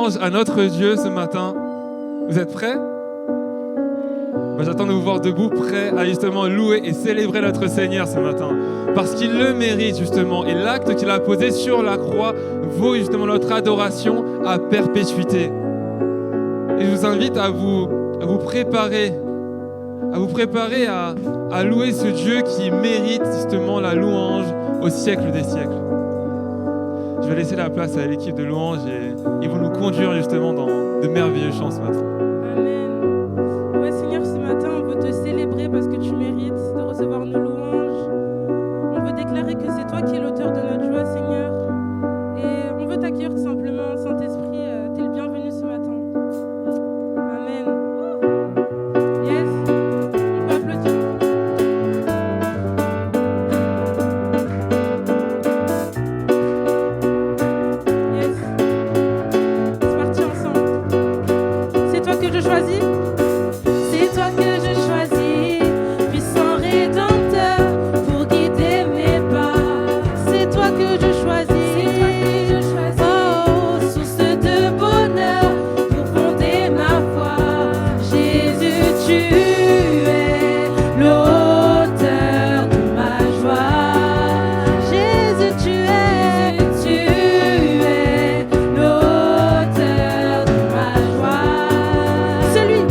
À notre Dieu ce matin. Vous êtes prêts? J'attends de vous voir debout, prêts à justement louer et célébrer notre Seigneur ce matin. Parce qu'il le mérite justement. Et l'acte qu'il a posé sur la croix vaut justement notre adoration à perpétuité. Et je vous invite à vous préparer à louer ce Dieu qui mérite justement la louange au siècle des siècles. Je vais laisser la place à l'équipe de louange et ils vont nous conduire justement dans de merveilleux chants ce matin. Amen. Ouais, Seigneur, ce matin, on veut te célébrer parce que tu mérites de recevoir nos louanges. On veut déclarer que c'est toi qui es l'auteur de notre joie, Seigneur. Et on veut t'accueillir tout simplement, Saint-Esprit. T'es le bienvenu ce matin. Amen. Yes. On peut applaudir. Yes. C'est parti ensemble. C'est toi que je choisis. C'est toi que je choisis, puissant Rédempteur, pour guider mes pas. C'est toi que je choisis, oh, source de bonheur, pour fonder ma foi. Jésus, tu es l'auteur de ma joie. Jésus, tu es l'auteur de ma joie. Celui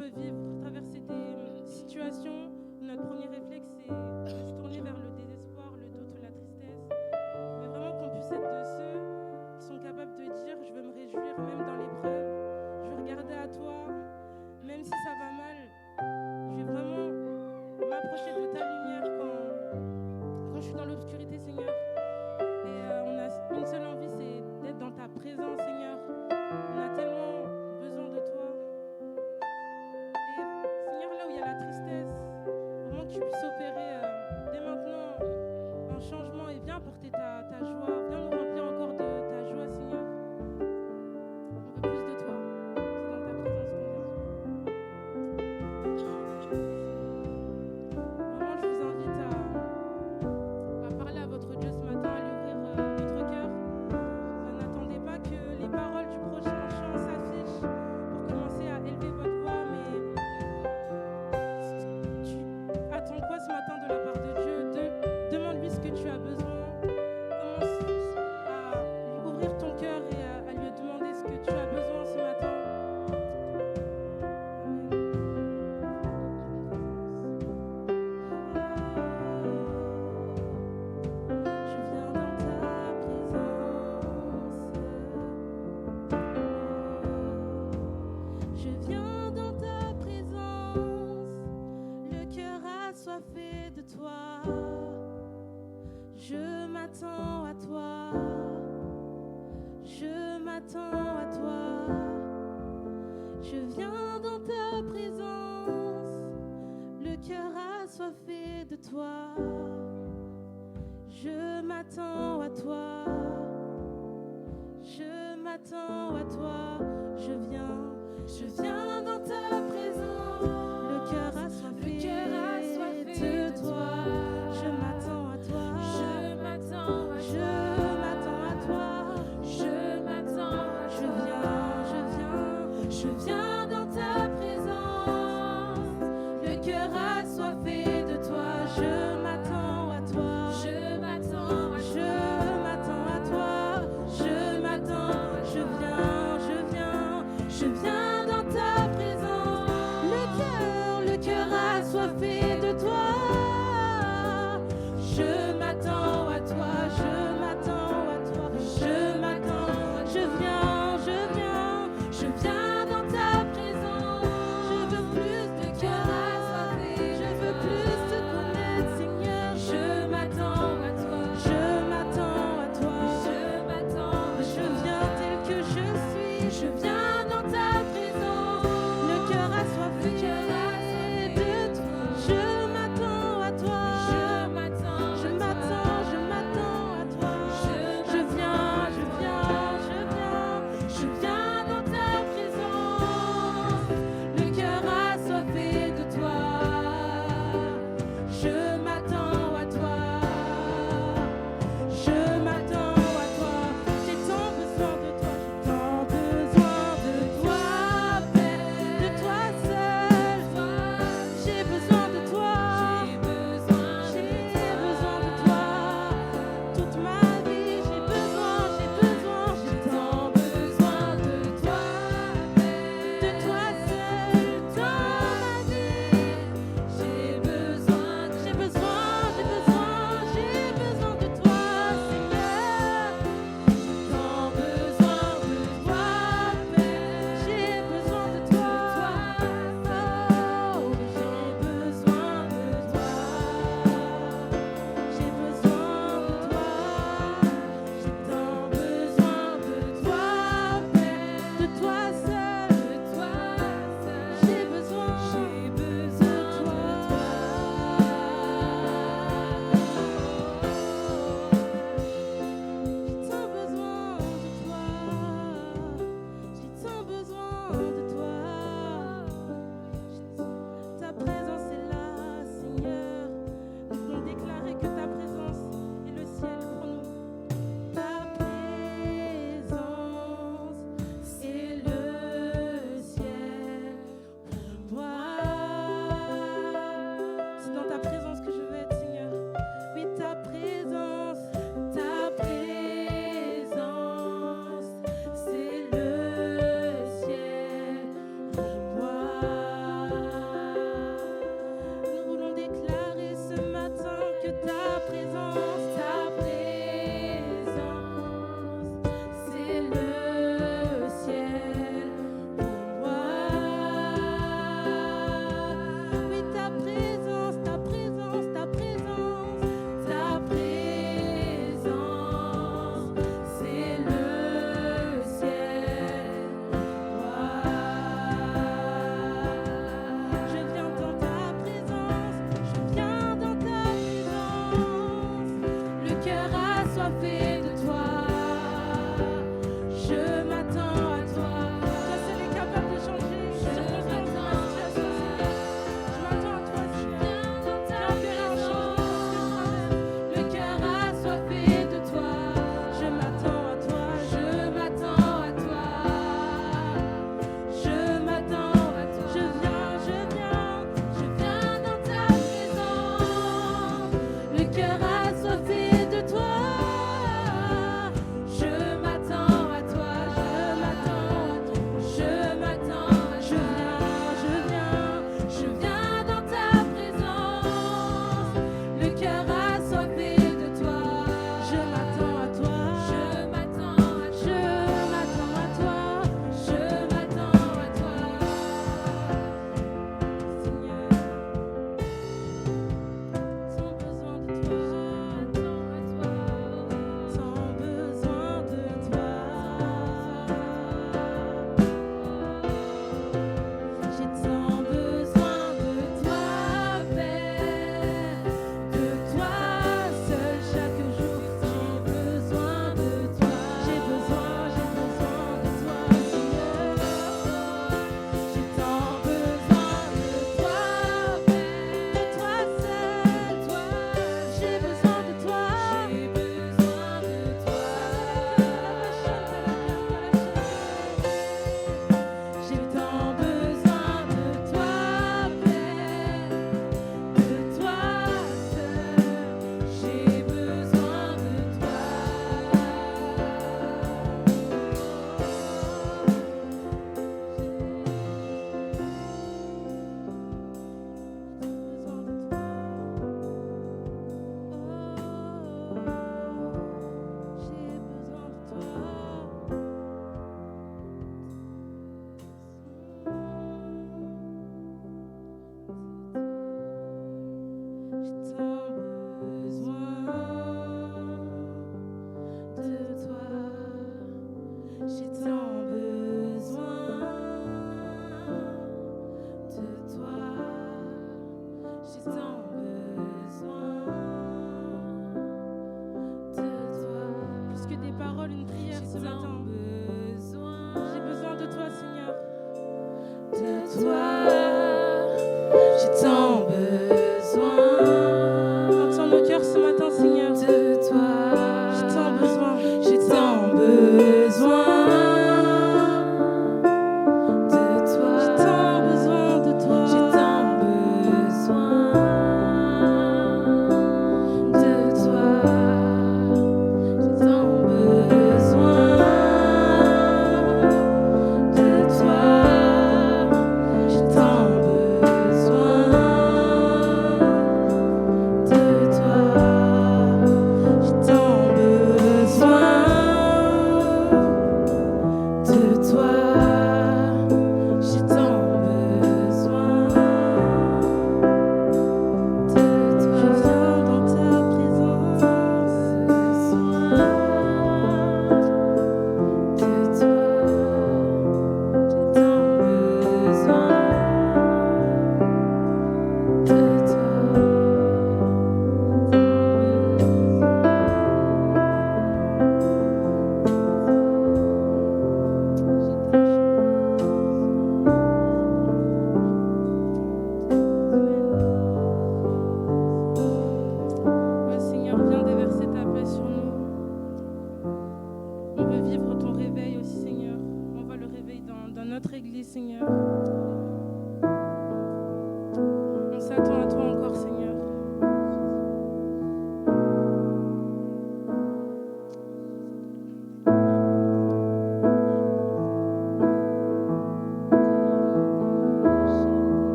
peut vivre, traverser des situations où notre premier réflexe c'est de se tourner vers le désespoir, le doute ou la tristesse. Mais vraiment qu'on puisse être de ceux qui sont capables de dire je veux me réjouir même dans l'épreuve, je veux regarder à toi, même si ça va mal, je vais vraiment m'approcher de ta lumière quand je suis dans l'obscurité, Seigneur. Et on a une seule envie, c'est d'être dans ta présence, Seigneur. On a tellement besoin de toi. Et Seigneur, là où il y a la tristesse, vraiment que tu puisses opérer dès maintenant un changement et viens apporter ta joie. Viens nous remplir encore de ta joie, Seigneur. On veut plus de toi. C'est dans ta présence qu'on vient. Vraiment, je vous invite à parler à votre Dieu ce matin, à lui ouvrir votre cœur. N'attendez pas que les paroles du prochain chant s'affichent pour commencer à élever votre voix, mais tu attends quoi ce matin de la part de Dieu? Demande-lui ce que tu as besoin. Commence à lui ouvrir ton cœur et à lui demander ce que tu as besoin ce matin. Je viens dans ta présence. Je viens dans ta présence. Le cœur assoiffé de toi. Je m'attends à toi. Je m'attends à toi. Je viens dans ta présence. Le cœur assoiffé de toi. Je m'attends à toi. Je m'attends à toi. Je viens dans ta présence. Le cœur assoiffé de toi. Je m'attends à toi. Je m'attends à toi. Je viens dans ta présence. Le cœur assoiffé de toi. Je m'attends à toi. Je m'attends à toi. Je viens dans ta présence. Le cœur assoiffé de toi. Je m'attends à toi. Je viens dans ta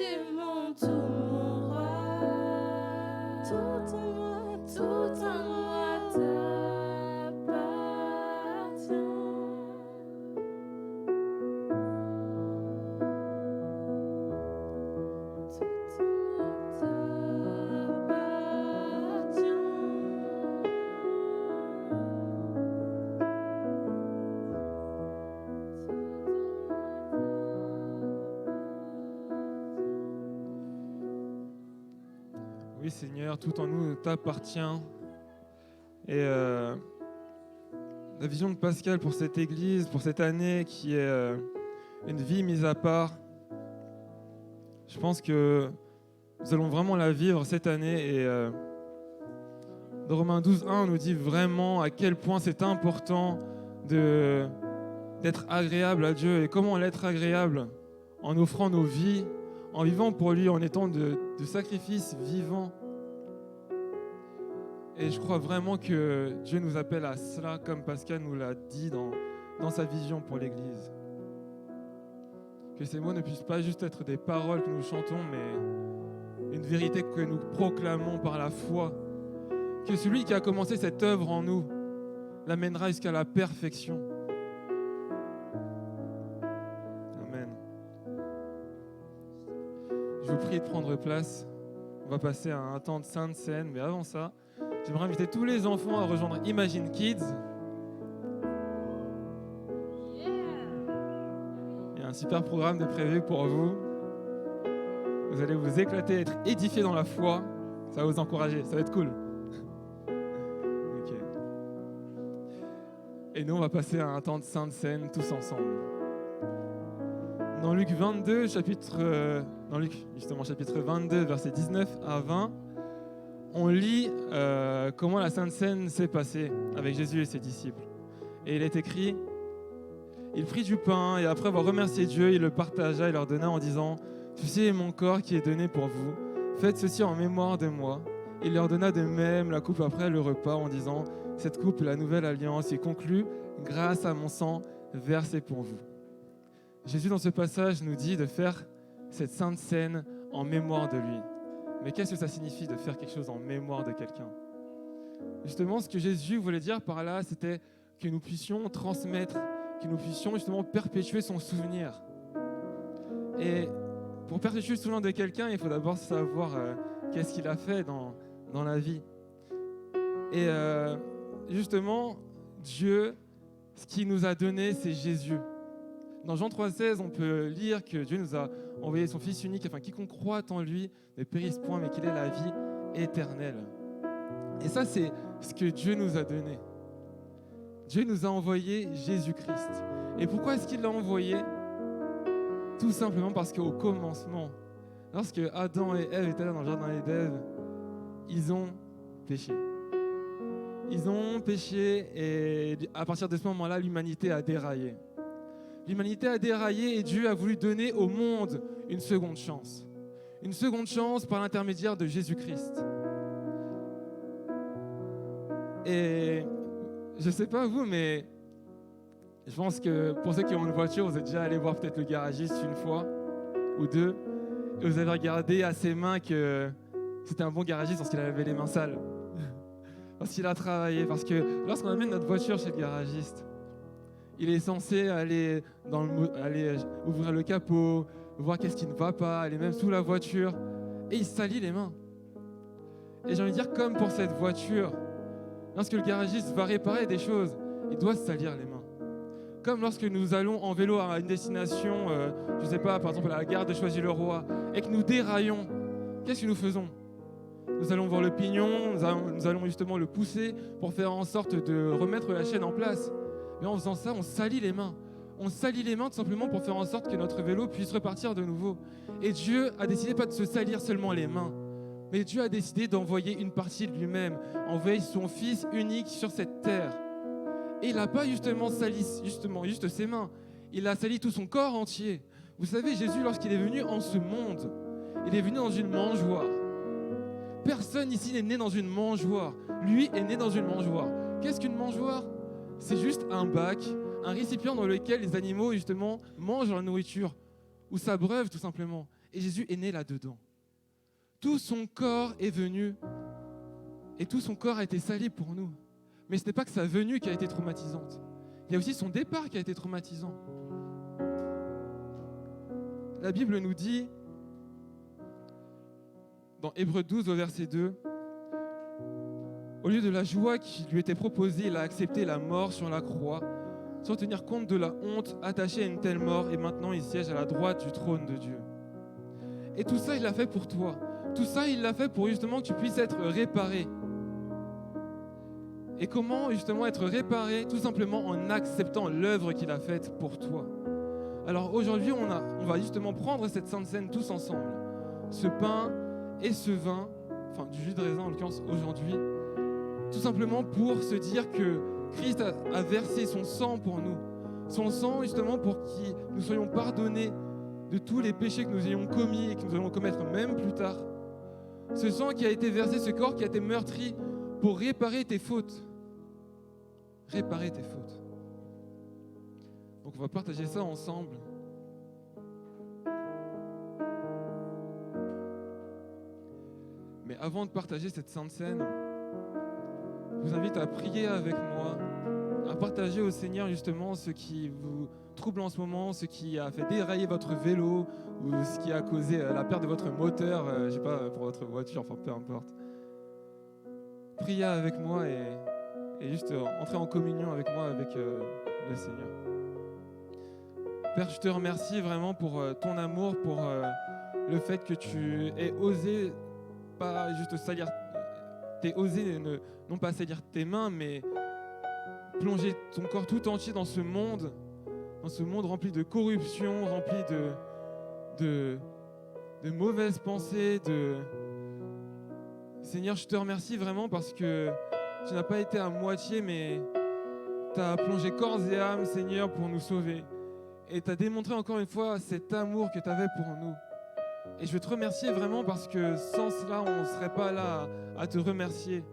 t'es mon tout, mon roi. Tout en moi t'appartient. Oui, Seigneur, tout en nous t'appartient. Et la vision de Pascal pour cette église, pour cette année qui est une vie mise à part, je pense que nous allons vraiment la vivre cette année. Et dans Romains 12, 1, on nous dit vraiment à quel point c'est important d'être agréable à Dieu. Et comment l'être agréable? En offrant nos vies, en vivant pour lui, en étant de sacrifices vivants. Et je crois vraiment que Dieu nous appelle à cela, comme Pascal nous l'a dit dans sa vision pour l'Église. Que ces mots ne puissent pas juste être des paroles que nous chantons, mais une vérité que nous proclamons par la foi. Que celui qui a commencé cette œuvre en nous l'amènera jusqu'à la perfection. Amen. Je vous prie de prendre place. On va passer à un temps de sainte scène, mais avant ça, j'aimerais inviter tous les enfants à rejoindre Imagine Kids. Il y a un super programme de prévu pour vous. Vous allez vous éclater, être édifiés dans la foi. Ça va vous encourager, ça va être cool. Okay. Et nous, on va passer à un temps de sainte scène tous ensemble. Dans Luc 22, chapitre 22, versets 19 à 20, on lit comment la Sainte Seine s'est passée avec Jésus et ses disciples. Et il est écrit, il prit du pain et après avoir remercié Dieu, il le partagea et leur donna en disant, ceci est mon corps qui est donné pour vous. Faites ceci en mémoire de moi. Il leur donna de même la coupe après le repas en disant, cette coupe est la nouvelle alliance et conclue grâce à mon sang versé pour vous. Jésus dans ce passage nous dit de faire cette Sainte Seine en mémoire de lui. Mais qu'est-ce que ça signifie de faire quelque chose en mémoire de quelqu'un? Justement, ce que Jésus voulait dire par là, c'était que nous puissions transmettre, que nous puissions justement perpétuer son souvenir. Et pour perpétuer le souvenir de quelqu'un, il faut d'abord savoir qu'est-ce qu'il a fait dans la vie. Et justement, Dieu, ce qu'il nous a donné, c'est Jésus. Dans Jean 3,16, on peut lire que Dieu nous a envoyé son Fils unique, afin quiconque croit en lui ne périsse point, mais qu'il ait la vie éternelle. Et ça, c'est ce que Dieu nous a donné. Dieu nous a envoyé Jésus-Christ. Et pourquoi est-ce qu'il l'a envoyé? Tout simplement parce qu'au commencement, lorsque Adam et Ève étaient là dans le jardin d'Éden, ils ont péché. Ils ont péché et à partir de ce moment-là, l'humanité a déraillé. L'humanité a déraillé et Dieu a voulu donner au monde une seconde chance. Une seconde chance par l'intermédiaire de Jésus-Christ. Et je ne sais pas vous, mais je pense que pour ceux qui ont une voiture, vous êtes déjà allé voir peut-être le garagiste une fois ou deux. Et vous avez regardé à ses mains que c'était un bon garagiste parce qu'il avait les mains sales. Parce qu'il a travaillé. Parce que lorsqu'on amène notre voiture chez le garagiste, il est censé aller ouvrir le capot, voir qu'est-ce qui ne va pas, aller même sous la voiture, et il salit les mains. Et j'ai envie de dire, comme pour cette voiture, lorsque le garagiste va réparer des choses, il doit se salir les mains. Comme lorsque nous allons en vélo à une destination, je ne sais pas, par exemple à la gare de Choisy-le-Roi, et que nous déraillons, qu'est-ce que nous faisons? Nous allons voir le pignon, nous allons justement le pousser pour faire en sorte de remettre la chaîne en place. Mais en faisant ça, on salit les mains. On salit les mains tout simplement pour faire en sorte que notre vélo puisse repartir de nouveau. Et Dieu a décidé pas de se salir seulement les mains, mais Dieu a décidé d'envoyer une partie de lui-même, envoyer son Fils unique sur cette terre. Et il n'a pas justement sali juste ses mains, il a sali tout son corps entier. Vous savez, Jésus, lorsqu'il est venu en ce monde, il est venu dans une mangeoire. Personne ici n'est né dans une mangeoire. Lui est né dans une mangeoire. Qu'est-ce qu'une mangeoire? C'est juste un bac, un récipient dans lequel les animaux, justement, mangent leur nourriture ou s'abreuvent tout simplement. Et Jésus est né là-dedans. Tout son corps est venu et tout son corps a été sali pour nous. Mais ce n'est pas que sa venue qui a été traumatisante. Il y a aussi son départ qui a été traumatisant. La Bible nous dit, dans Hébreux 12 au verset 2, au lieu de la joie qui lui était proposée, il a accepté la mort sur la croix, sans tenir compte de la honte attachée à une telle mort, et maintenant il siège à la droite du trône de Dieu. Et tout ça, il l'a fait pour toi. Tout ça, il l'a fait pour justement que tu puisses être réparé. Et comment justement être réparé? Tout simplement en acceptant l'œuvre qu'il a faite pour toi. Alors aujourd'hui, on va justement prendre cette sainte scène tous ensemble. Ce pain et ce vin, enfin du jus de raisin en l'occurrence aujourd'hui, tout simplement pour se dire que Christ a versé son sang pour nous. Son sang justement pour que nous soyons pardonnés de tous les péchés que nous ayons commis et que nous allons commettre même plus tard. Ce sang qui a été versé, ce corps qui a été meurtri pour réparer tes fautes. Réparer tes fautes. Donc on va partager ça ensemble. Mais avant de partager cette sainte scène, je vous invite à prier avec moi, à partager au Seigneur justement ce qui vous trouble en ce moment, ce qui a fait dérailler votre vélo ou ce qui a causé la perte de votre moteur, je sais pas, pour votre voiture, enfin peu importe. Priez avec moi et juste entrer en communion avec moi, avec le Seigneur. Père, je te remercie vraiment pour ton amour, pour le fait que tu aies osé pas juste salir, t'aies osé non pas salir tes mains, mais plonger ton corps tout entier dans ce monde rempli de corruption, rempli de mauvaises pensées. Seigneur, je te remercie vraiment parce que tu n'as pas été à moitié, mais tu as plongé corps et âme, Seigneur, pour nous sauver. Et tu as démontré encore une fois cet amour que tu avais pour nous. Et je veux te remercier vraiment parce que sans cela, on ne serait pas là à te remercier.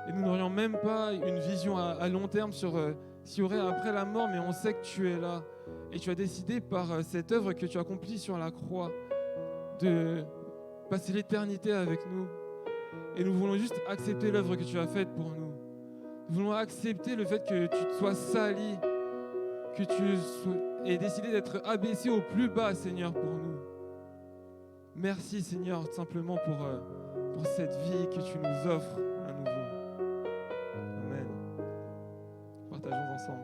Et nous n'aurions même pas une vision à long terme sur s'il y aurait après la mort, mais on sait que tu es là. Et tu as décidé par cette œuvre que tu accomplis sur la croix de passer l'éternité avec nous. Et nous voulons juste accepter l'œuvre que tu as faite pour nous. Nous voulons accepter le fait que tu te sois sali, que tu aies décidé d'être abaissé au plus bas, Seigneur, pour nous. Merci, Seigneur, simplement pour cette vie que tu nous offres à nouveau. Amen. Partageons ensemble.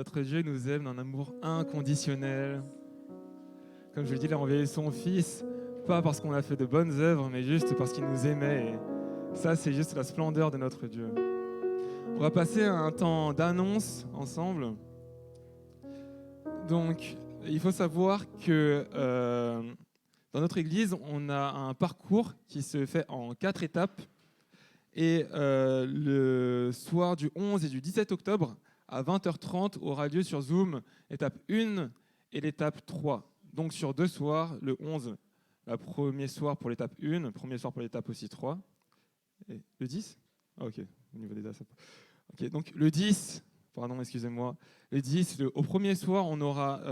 notre Dieu nous aime d'un amour inconditionnel. Comme je l'ai dit, il a envoyé son Fils, pas parce qu'on a fait de bonnes œuvres, mais juste parce qu'il nous aimait. Et ça, c'est juste la splendeur de notre Dieu. On va passer à un temps d'annonce ensemble. Donc, il faut savoir que dans notre église, on a un parcours qui se fait en 4 étapes. Et le soir du 11 et du 17 octobre, à 20h30, aura lieu sur Zoom l'étape 1 et l'étape 3. Donc sur 2 soirs, le 11, le premier soir pour l'étape 1, le premier soir pour l'étape aussi 3. Et le 10 ? Ah, ok, au niveau des dates. Ok, donc le 10, pardon, excusez-moi. Le 10, au premier soir, on aura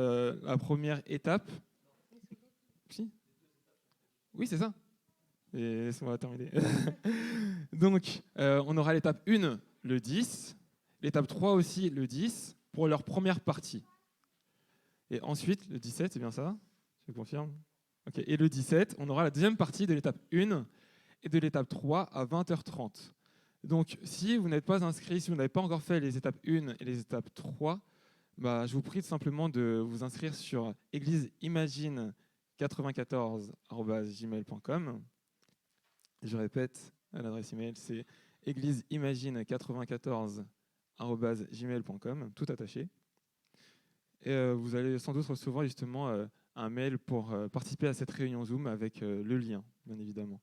la première étape. Si ? Oui, c'est ça. Et laisse-moi terminer. Donc, on aura l'étape 1 le 10, l'étape 3 aussi le 10, pour leur première partie. Et ensuite, le 17, c'est bien ça ? Je confirme. Okay. Et le 17, on aura la deuxième partie de l'étape 1 et de l'étape 3 à 20h30. Donc, si vous n'êtes pas inscrit, si vous n'avez pas encore fait les étapes 1 et les étapes 3, je vous prie simplement de vous inscrire sur égliseimagine94@gmail.com. Je répète, l'adresse email, c'est égliseimagine94@gmail.com, tout attaché. Et vous allez sans doute recevoir justement un mail pour participer à cette réunion Zoom avec le lien, bien évidemment.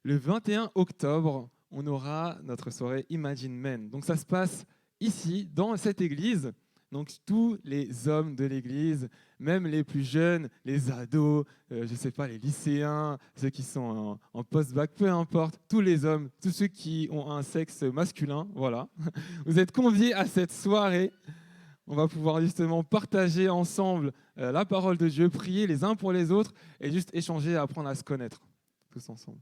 Le 21 octobre, on aura notre soirée Imagine Men. Donc ça se passe ici, dans cette église. Donc tous les hommes de l'église, même les plus jeunes, les ados, je ne sais pas, les lycéens, ceux qui sont en post-bac, peu importe, tous les hommes, tous ceux qui ont un sexe masculin, voilà. Vous êtes conviés à cette soirée. On va pouvoir justement partager ensemble la parole de Dieu, prier les uns pour les autres et juste échanger et apprendre à se connaître tous ensemble.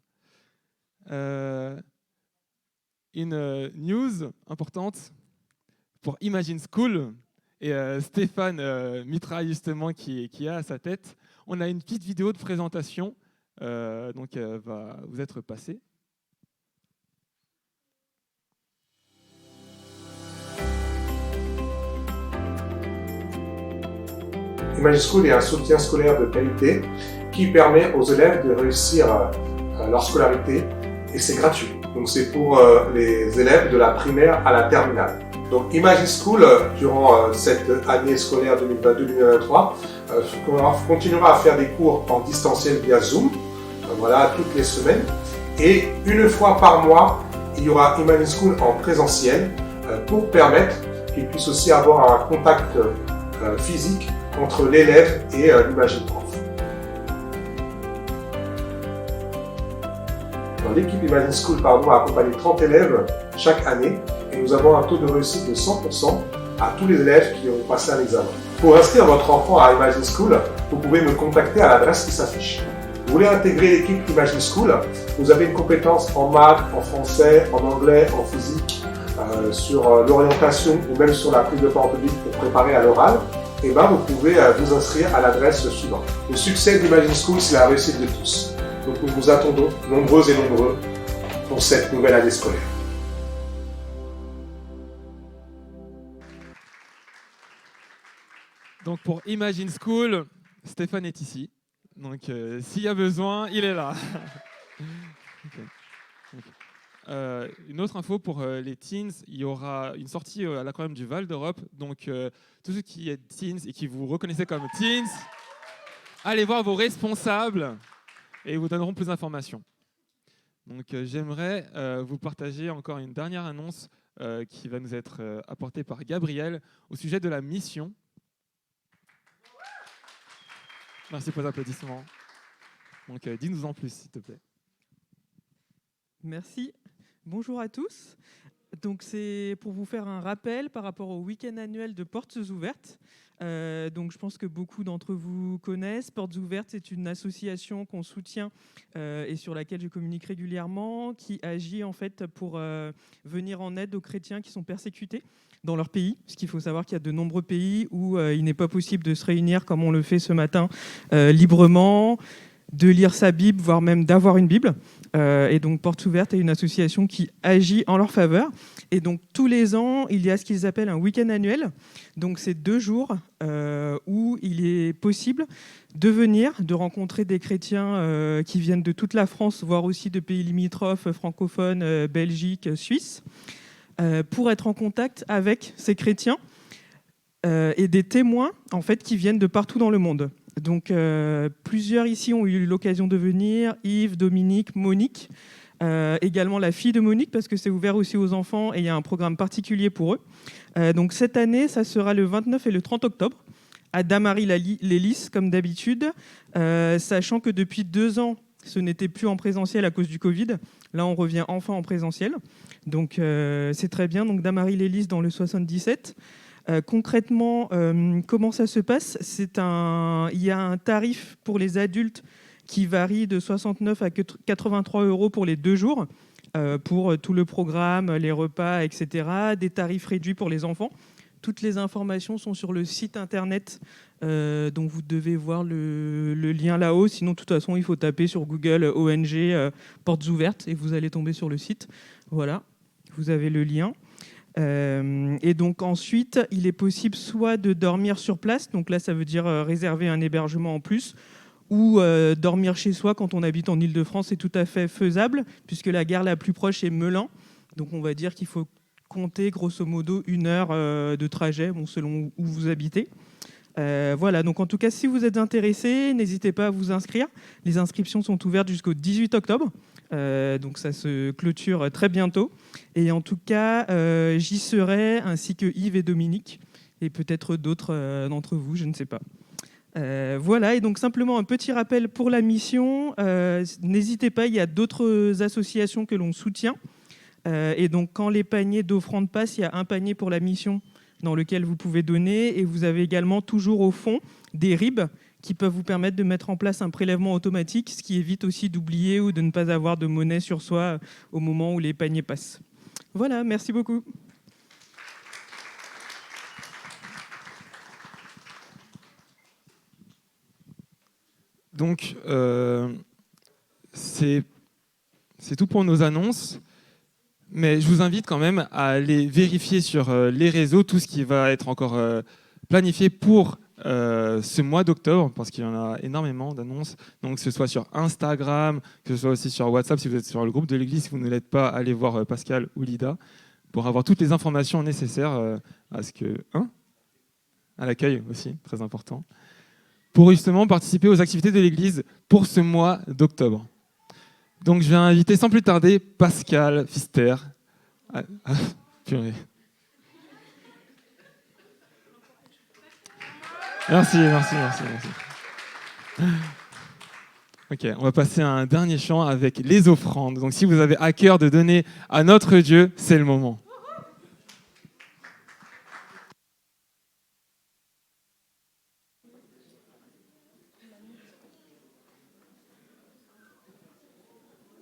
Une news importante pour Imagine School. Et Stéphane Mitra, justement, qui est à sa tête, on a une petite vidéo de présentation, donc va vous être passée. Imagine School est un soutien scolaire de qualité qui permet aux élèves de réussir leur scolarité et c'est gratuit. Donc c'est pour les élèves de la primaire à la terminale. Donc Imagine School, durant cette année scolaire 2022-2023, continuera à faire des cours en distanciel via Zoom, voilà, toutes les semaines. Et une fois par mois, il y aura Imagine School en présentiel pour permettre qu'ils puissent aussi avoir un contact physique entre l'élève et l'Imagine Prof. L'équipe Imagine School a accompagné 30 élèves chaque année et nous avons un taux de réussite de 100% à tous les élèves qui ont passé un examen. Pour inscrire votre enfant à Imagine School, vous pouvez me contacter à l'adresse qui s'affiche. Vous voulez intégrer l'équipe Imagine School, vous avez une compétence en maths, en français, en anglais, en physique, sur l'orientation ou même sur la prise de parole publique pour préparer à l'oral, et vous pouvez vous inscrire à l'adresse suivante. Le succès d'Imagine School, c'est la réussite de tous. Donc nous vous attendons, nombreux et nombreux, pour cette nouvelle année scolaire. Donc pour Imagine School, Stéphane est ici. Donc s'il y a besoin, il est là. Okay. Une autre info pour les teens, il y aura une sortie à l'aquarium du Val d'Europe. Donc tous ceux qui êtes teens et qui vous reconnaissez comme teens, allez voir vos responsables et ils vous donneront plus d'informations. Donc j'aimerais vous partager encore une dernière annonce qui va nous être apportée par Gabriel au sujet de la mission. Merci pour les applaudissements. Donc dis-nous en plus, s'il te plaît. Merci. Bonjour à tous. Donc c'est pour vous faire un rappel par rapport au week-end annuel de Portes Ouvertes. Donc je pense que beaucoup d'entre vous connaissent. Portes Ouvertes, c'est une association qu'on soutient et sur laquelle je communique régulièrement, qui agit en fait pour venir en aide aux chrétiens qui sont persécutés dans leur pays. Parce qu'il faut savoir qu'il y a de nombreux pays où il n'est pas possible de se réunir comme on le fait ce matin librement, de lire sa Bible, voire même d'avoir une Bible. Et donc, Portes Ouvertes est une association qui agit en leur faveur. Et donc, tous les ans, il y a ce qu'ils appellent un week-end annuel. Donc, c'est 2 jours où il est possible de venir, de rencontrer des chrétiens qui viennent de toute la France, voire aussi de pays limitrophes, francophones, Belgique, Suisse, pour être en contact avec ces chrétiens et des témoins en fait, qui viennent de partout dans le monde. Donc, plusieurs ici ont eu l'occasion de venir, Yves, Dominique, Monique, également la fille de Monique, parce que c'est ouvert aussi aux enfants et il y a un programme particulier pour eux. Donc, cette année, ça sera le 29 et le 30 octobre, à Damary-les-Lys, comme d'habitude, sachant que depuis 2 ans, ce n'était plus en présentiel à cause du Covid. Là, on revient enfin en présentiel. Donc, c'est très bien. Donc, Damary-les-Lys dans le 77. Concrètement, comment ça se passe ? Il y a un tarif pour les adultes qui varie de 69 à 83 € pour les 2 jours, pour tout le programme, les repas, etc. Des tarifs réduits pour les enfants. Toutes les informations sont sur le site internet, donc vous devez voir le lien là-haut. Sinon, de toute façon, il faut taper sur Google ONG Portes Ouvertes et vous allez tomber sur le site. Voilà, vous avez le lien. Et donc ensuite, il est possible soit de dormir sur place, donc là ça veut dire réserver un hébergement en plus, ou dormir chez soi quand on habite en Île-de-France, c'est tout à fait faisable, puisque la gare la plus proche est Melun, donc on va dire qu'il faut compter grosso modo 1 heure de trajet, bon, selon où vous habitez. Voilà, donc en tout cas, si vous êtes intéressé, n'hésitez pas à vous inscrire. Les inscriptions sont ouvertes jusqu'au 18 octobre. Donc ça se clôture très bientôt. Et en tout cas, j'y serai, ainsi que Yves et Dominique, et peut-être d'autres d'entre vous, je ne sais pas. Voilà, et donc simplement un petit rappel pour la mission. N'hésitez pas, il y a d'autres associations que l'on soutient. Et donc quand les paniers d'offrandes passent, il y a un panier pour la mission dans lequel vous pouvez donner. Et vous avez également toujours au fond des RIB qui peuvent vous permettre de mettre en place un prélèvement automatique, ce qui évite aussi d'oublier ou de ne pas avoir de monnaie sur soi au moment où les paniers passent. Voilà, merci beaucoup. Donc, c'est tout pour nos annonces. Mais je vous invite quand même à aller vérifier sur les réseaux tout ce qui va être encore planifié pour ce mois d'octobre, parce qu'il y en a énormément d'annonces. Donc, que ce soit sur Instagram, que ce soit aussi sur WhatsApp, si vous êtes sur le groupe de l'église, si vous ne l'êtes pas, allez voir Pascal ou Lida pour avoir toutes les informations nécessaires à l'accueil aussi, très important, pour justement participer aux activités de l'église pour ce mois d'octobre. Donc, je vais inviter sans plus tarder Pascal Pfister. Purée. Merci. Ok, on va passer à un dernier chant avec les offrandes. Donc, si vous avez à cœur de donner à notre Dieu, c'est le moment.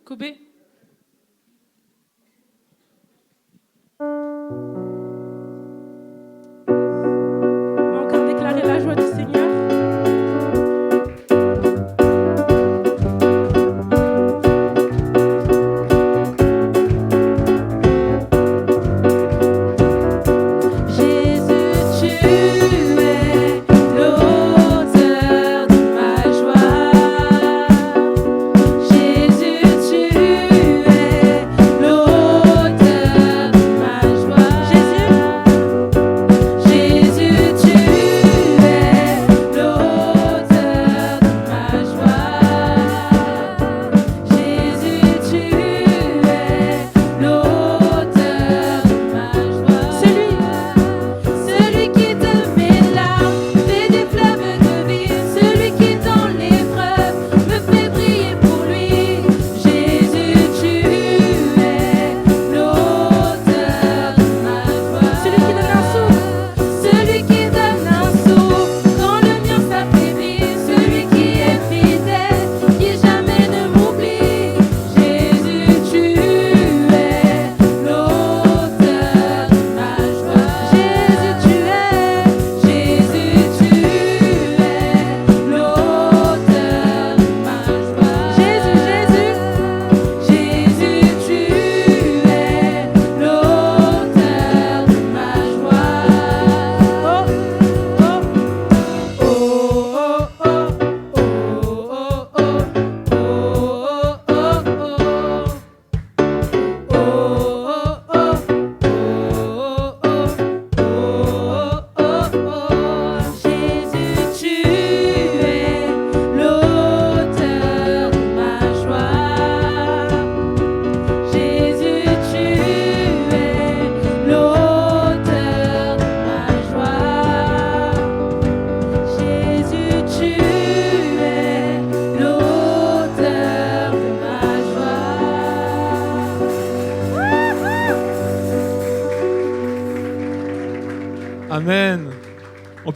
Kobe. On va encore déclarer la joie du Seigneur. Jésus, tu es l'auteur de ma joie. Jésus, tu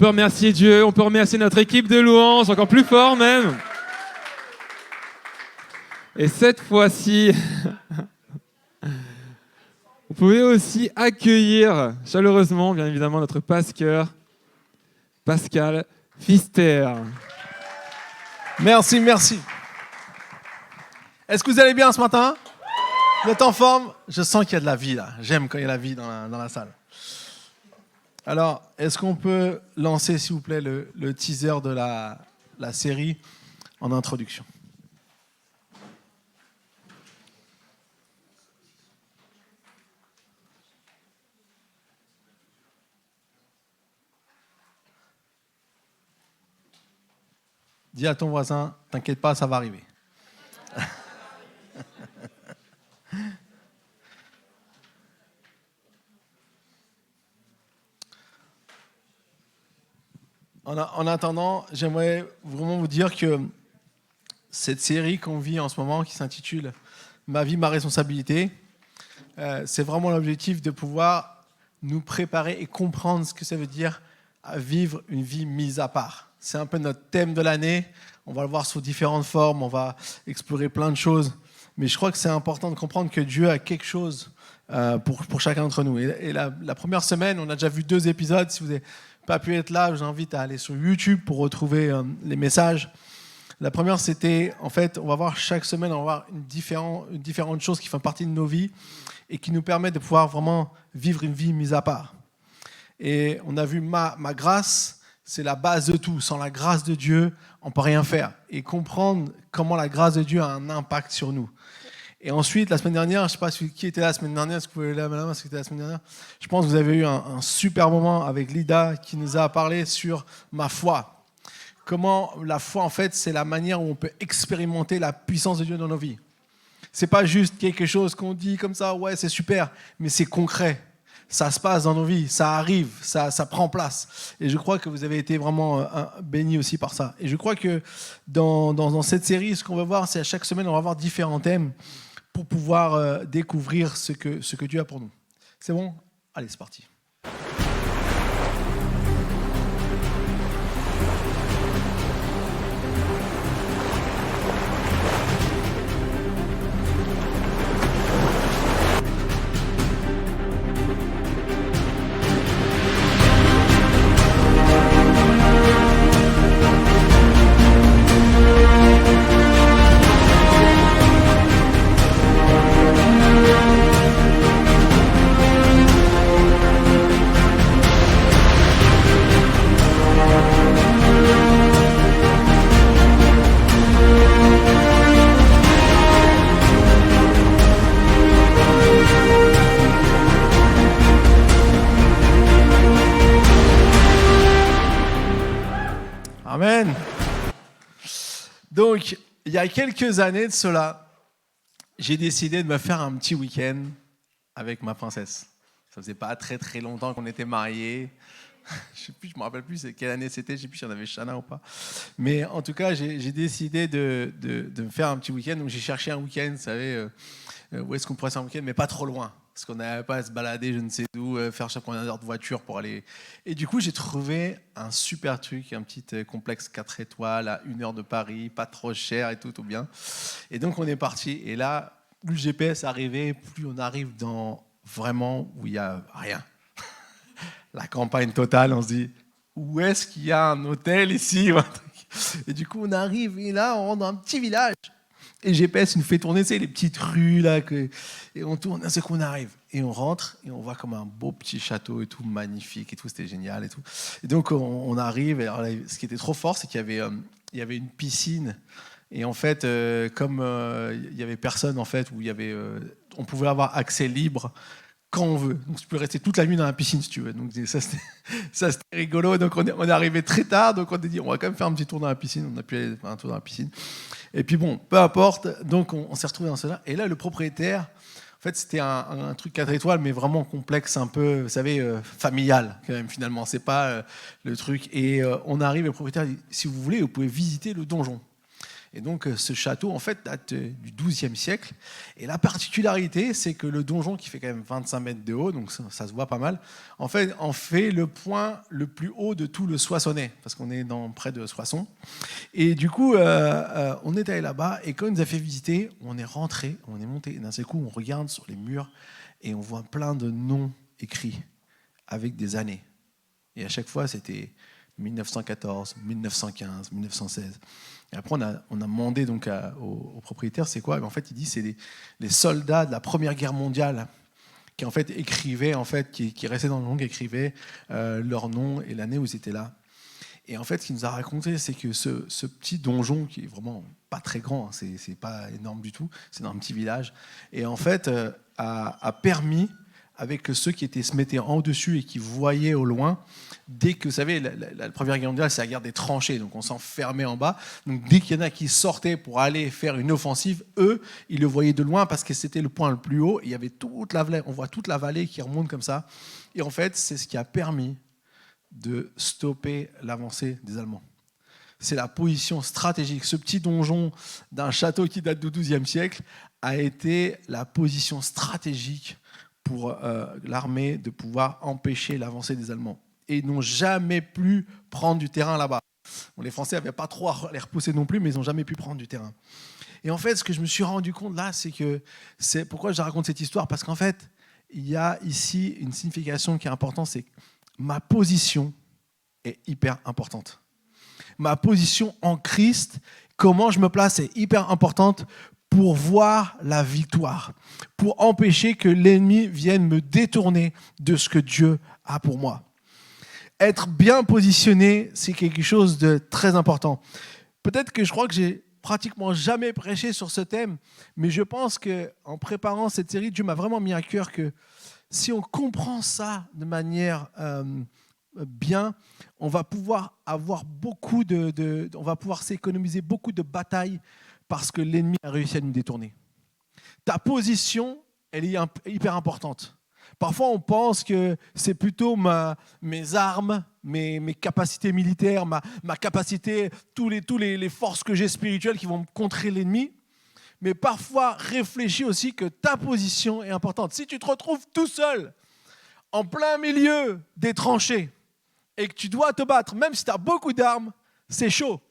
peut remercier Dieu, on peut remercier notre équipe de louanges, encore plus fort même. Et cette fois-ci, vous pouvez aussi accueillir chaleureusement, bien évidemment, notre pasteur, Pascal Pfister. Merci, merci. Est-ce que vous allez bien ce matin? Vous êtes en forme? Je sens qu'il y a de la vie là. J'aime quand il y a la vie dans la salle. Alors, est-ce qu'on peut lancer, s'il vous plaît, le teaser de la série en introduction? Dis à ton voisin, t'inquiète pas, ça va arriver. En attendant, j'aimerais vraiment vous dire que cette série qu'on vit en ce moment, qui s'intitule « Ma vie, ma responsabilité », c'est vraiment l'objectif de pouvoir nous préparer et comprendre ce que ça veut dire à vivre une vie mise à part. C'est un peu notre thème de l'année. On va le voir sous différentes formes, on va explorer plein de choses. Mais je crois que c'est important de comprendre que Dieu a quelque chose pour chacun d'entre nous. Et la première semaine, on a déjà vu 2 épisodes. Si vous n'avez pas pu être là, je vous invite à aller sur YouTube pour retrouver les messages. La première, c'était, en fait, on va voir chaque semaine, on va voir une différente chose qui font partie de nos vies et qui nous permettent de pouvoir vraiment vivre une vie mise à part. Et on a vu ma grâce, c'est la base de tout. Sans la grâce de Dieu, on ne peut rien faire. Et comprendre comment la grâce de Dieu a un impact sur nous. Et ensuite, la semaine dernière, je ne sais pas qui était là la semaine dernière, est-ce que vous pouvez lever la main, qui était la semaine dernière? Je pense que vous avez eu un super moment avec Lida qui nous a parlé sur ma foi. Comment la foi, en fait, c'est la manière où on peut expérimenter la puissance de Dieu dans nos vies. Ce n'est pas juste quelque chose qu'on dit comme ça, ouais, c'est super, mais c'est concret. Ça se passe dans nos vies, ça arrive, ça prend place. Et je crois que vous avez été vraiment bénis aussi par ça. Et je crois que dans cette série, ce qu'on va voir, c'est à chaque semaine, on va voir différents thèmes pour pouvoir découvrir ce que Dieu a pour nous. C'est bon? Allez, c'est parti. Amen. Donc, il y a quelques années de cela, j'ai décidé de me faire un petit week-end avec ma princesse. Ça faisait pas très très longtemps qu'on était mariés. Je me rappelle plus quelle année c'était, je sais plus si on avait Shana ou pas. Mais en tout cas, j'ai décidé de me faire un petit week-end. Donc j'ai cherché un week-end, vous savez, où est-ce qu'on pourrait faire un week-end, mais pas trop loin. Parce qu'on n'avait pas à se balader, je ne sais d'où, faire chaque heure de voiture pour aller. Et du coup, j'ai trouvé un super truc, un petit complexe 4 étoiles à 1 heure de Paris, pas trop cher et tout bien. Et donc, on est parti. Et là, plus le GPS arrivait, plus on arrive dans vraiment où il n'y a rien. La campagne totale, on se dit, où est-ce qu'il y a un hôtel ici? Et du coup, on arrive et là, on rentre dans un petit village. Et GPS nous fait tourner, tu sais, les petites rues là, et on tourne, c'est qu'on arrive. Et on rentre et on voit comme un beau petit château et tout, magnifique et tout, c'était génial et tout. Et donc on arrive, et alors, ce qui était trop fort, c'est qu'il y avait une piscine. Et en fait, comme il y avait personne, en fait, où on pouvait avoir accès libre quand on veut. Donc tu peux rester toute la nuit dans la piscine si tu veux. Donc ça c'était rigolo. Donc on est arrivé très tard, donc on a dit on va quand même faire un petit tour dans la piscine. On a pu aller faire un tour dans la piscine. Et puis bon, peu importe. Donc on s'est retrouvé dans cela. Et là le propriétaire, en fait c'était un truc 4 étoiles, mais vraiment complexe, un peu, vous savez, familial quand même finalement. C'est pas le truc. Et on arrive, le propriétaire dit si vous voulez, vous pouvez visiter le donjon. Et donc, ce château, en fait, date du XIIe siècle. Et la particularité, c'est que le donjon, qui fait quand même 25 mètres de haut, donc ça se voit pas mal, en fait le point le plus haut de tout le Soissonnais, parce qu'on est près de Soissons. Et du coup, on est allé là-bas, et quand il nous a fait visiter, on est rentré, on est monté, et d'un seul coup, on regarde sur les murs, et on voit plein de noms écrits, avec des années. Et à chaque fois, c'était 1914, 1915, 1916. Et après, on a demandé donc au propriétaire, c'est quoi ? Et en fait, il dit c'est les soldats de la Première Guerre mondiale qui en fait écrivaient, qui restaient dans le monde, qui écrivaient leur nom et l'année où ils étaient là. Et en fait, ce qu'il nous a raconté, c'est que ce petit donjon, qui est vraiment pas très grand, hein, c'est pas énorme du tout, c'est dans un petit village, et en fait a permis, avec ceux qui se mettaient en dessus et qui voyaient au loin, dès que, vous savez, la Première Guerre mondiale, c'est la guerre des tranchées, donc on s'enfermait en bas. Donc dès qu'il y en a qui sortaient pour aller faire une offensive, eux, ils le voyaient de loin parce que c'était le point le plus haut. Et il y avait toute la vallée, on voit toute la vallée qui remonte comme ça. Et en fait, c'est ce qui a permis de stopper l'avancée des Allemands. C'est la position stratégique. Ce petit donjon d'un château qui date du XIIe siècle a été la position stratégique pour l'armée de pouvoir empêcher l'avancée des Allemands. Et ils n'ont jamais pu prendre du terrain là-bas. Bon, les Français n'avaient pas trop à les repousser non plus, mais ils n'ont jamais pu prendre du terrain. Et en fait, ce que je me suis rendu compte là, c'est pourquoi je raconte cette histoire, parce qu'en fait, il y a ici une signification qui est importante, c'est que ma position est hyper importante. Ma position en Christ, comment je me place, est hyper importante pour voir la victoire, pour empêcher que l'ennemi vienne me détourner de ce que Dieu a pour moi. Être bien positionné, c'est quelque chose de très important. Peut-être que je crois que j'ai pratiquement jamais prêché sur ce thème, mais je pense qu'en préparant cette série, Dieu m'a vraiment mis à cœur que si on comprend ça de manière bien, on va pouvoir avoir on va pouvoir s'économiser beaucoup de batailles parce que l'ennemi a réussi à nous détourner. Ta position, elle est hyper importante. Parfois, on pense que c'est plutôt mes armes, mes capacités militaires, ma capacité, tous les forces que j'ai spirituelles qui vont contrer l'ennemi. Mais parfois, réfléchis aussi que ta position est importante. Si tu te retrouves tout seul, en plein milieu des tranchées, et que tu dois te battre, même si tu as beaucoup d'armes, c'est chaud.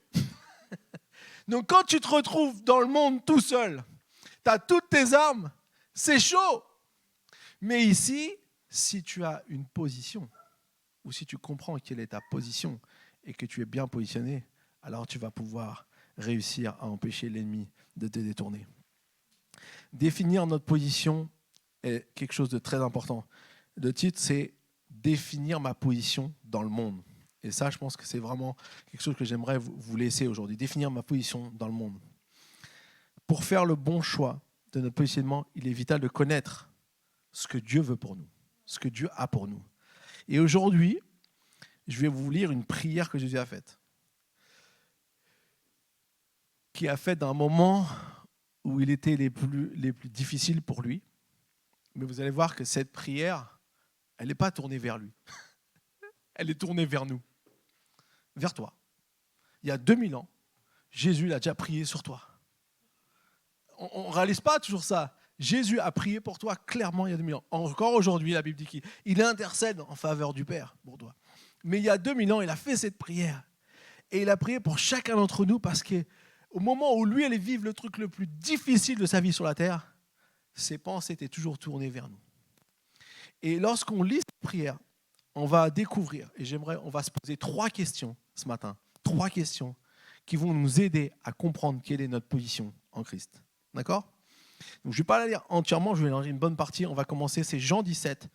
Donc quand tu te retrouves dans le monde tout seul, tu as toutes tes armes, c'est chaud. Mais ici, si tu as une position, ou si tu comprends quelle est ta position et que tu es bien positionné, alors tu vas pouvoir réussir à empêcher l'ennemi de te détourner. Définir notre position est quelque chose de très important. Le titre, c'est « Définir ma position dans le monde ». Et ça, je pense que c'est vraiment quelque chose que j'aimerais vous laisser aujourd'hui. Définir ma position dans le monde. Pour faire le bon choix de notre positionnement, il est vital de connaître ce que Dieu veut pour nous, ce que Dieu a pour nous. Et aujourd'hui, je vais vous lire une prière que Jésus a faite. Qui a faite dans un moment où il était les plus difficiles pour lui. Mais vous allez voir que cette prière, elle n'est pas tournée vers lui. Elle est tournée vers nous. Vers toi. Il y a 2000 ans, Jésus l'a déjà prié sur toi. On ne réalise pas toujours ça. Jésus a prié pour toi clairement il y a 2000 ans. Encore aujourd'hui, la Bible dit qu'il intercède en faveur du Père pour toi. Mais il y a 2000 ans, il a fait cette prière. Et il a prié pour chacun d'entre nous parce qu'au moment où lui allait vivre le truc le plus difficile de sa vie sur la terre, ses pensées étaient toujours tournées vers nous. Et lorsqu'on lit cette prière, on va découvrir, et on va se poser 3 questions ce matin, 3 questions qui vont nous aider à comprendre quelle est notre position en Christ. D'accord ? Donc, je ne vais pas la lire entièrement, je vais en lire une bonne partie. On va commencer, c'est Jean 17,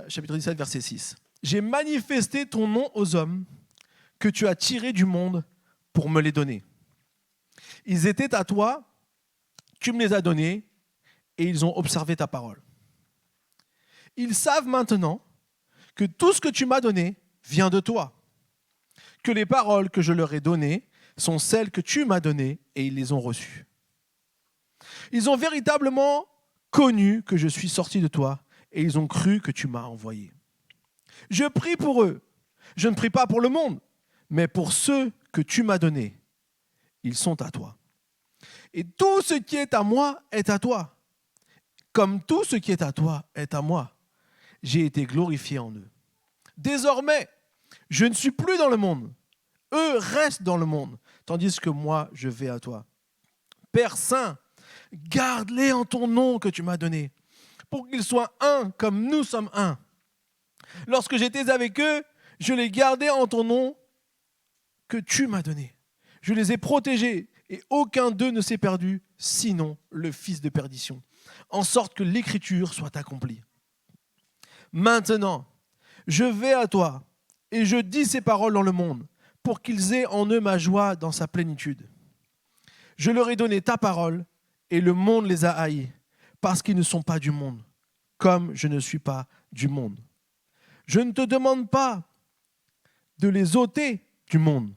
chapitre 17, verset 6. « J'ai manifesté ton nom aux hommes que tu as tirés du monde pour me les donner. Ils étaient à toi, tu me les as donnés, et ils ont observé ta parole. Ils savent maintenant que tout ce que tu m'as donné vient de toi, que les paroles que je leur ai données sont celles que tu m'as données et ils les ont reçues. Ils ont véritablement connu que je suis sorti de toi et ils ont cru que tu m'as envoyé. Je prie pour eux. Je ne prie pas pour le monde, mais pour ceux que tu m'as donnés. ils sont à toi. Et tout ce qui est à moi est à toi. Comme tout ce qui est à toi est à moi, j'ai été glorifié en eux. Désormais, je ne suis plus dans le monde. Eux restent dans le monde, tandis que moi, je vais à toi. Père Saint, garde-les en ton nom que tu m'as donné, pour qu'ils soient un comme nous sommes un. Lorsque j'étais avec eux, je les gardais en ton nom que tu m'as donné. Je les ai protégés et aucun d'eux ne s'est perdu, sinon le fils de perdition, en sorte que l'écriture soit accomplie. Maintenant, je vais à toi et je dis ces paroles dans le monde pour qu'ils aient en eux ma joie dans sa plénitude. Je leur ai donné ta parole et le monde les a haïs parce qu'ils ne sont pas du monde, comme je ne suis pas du monde. Je ne te demande pas de les ôter du monde,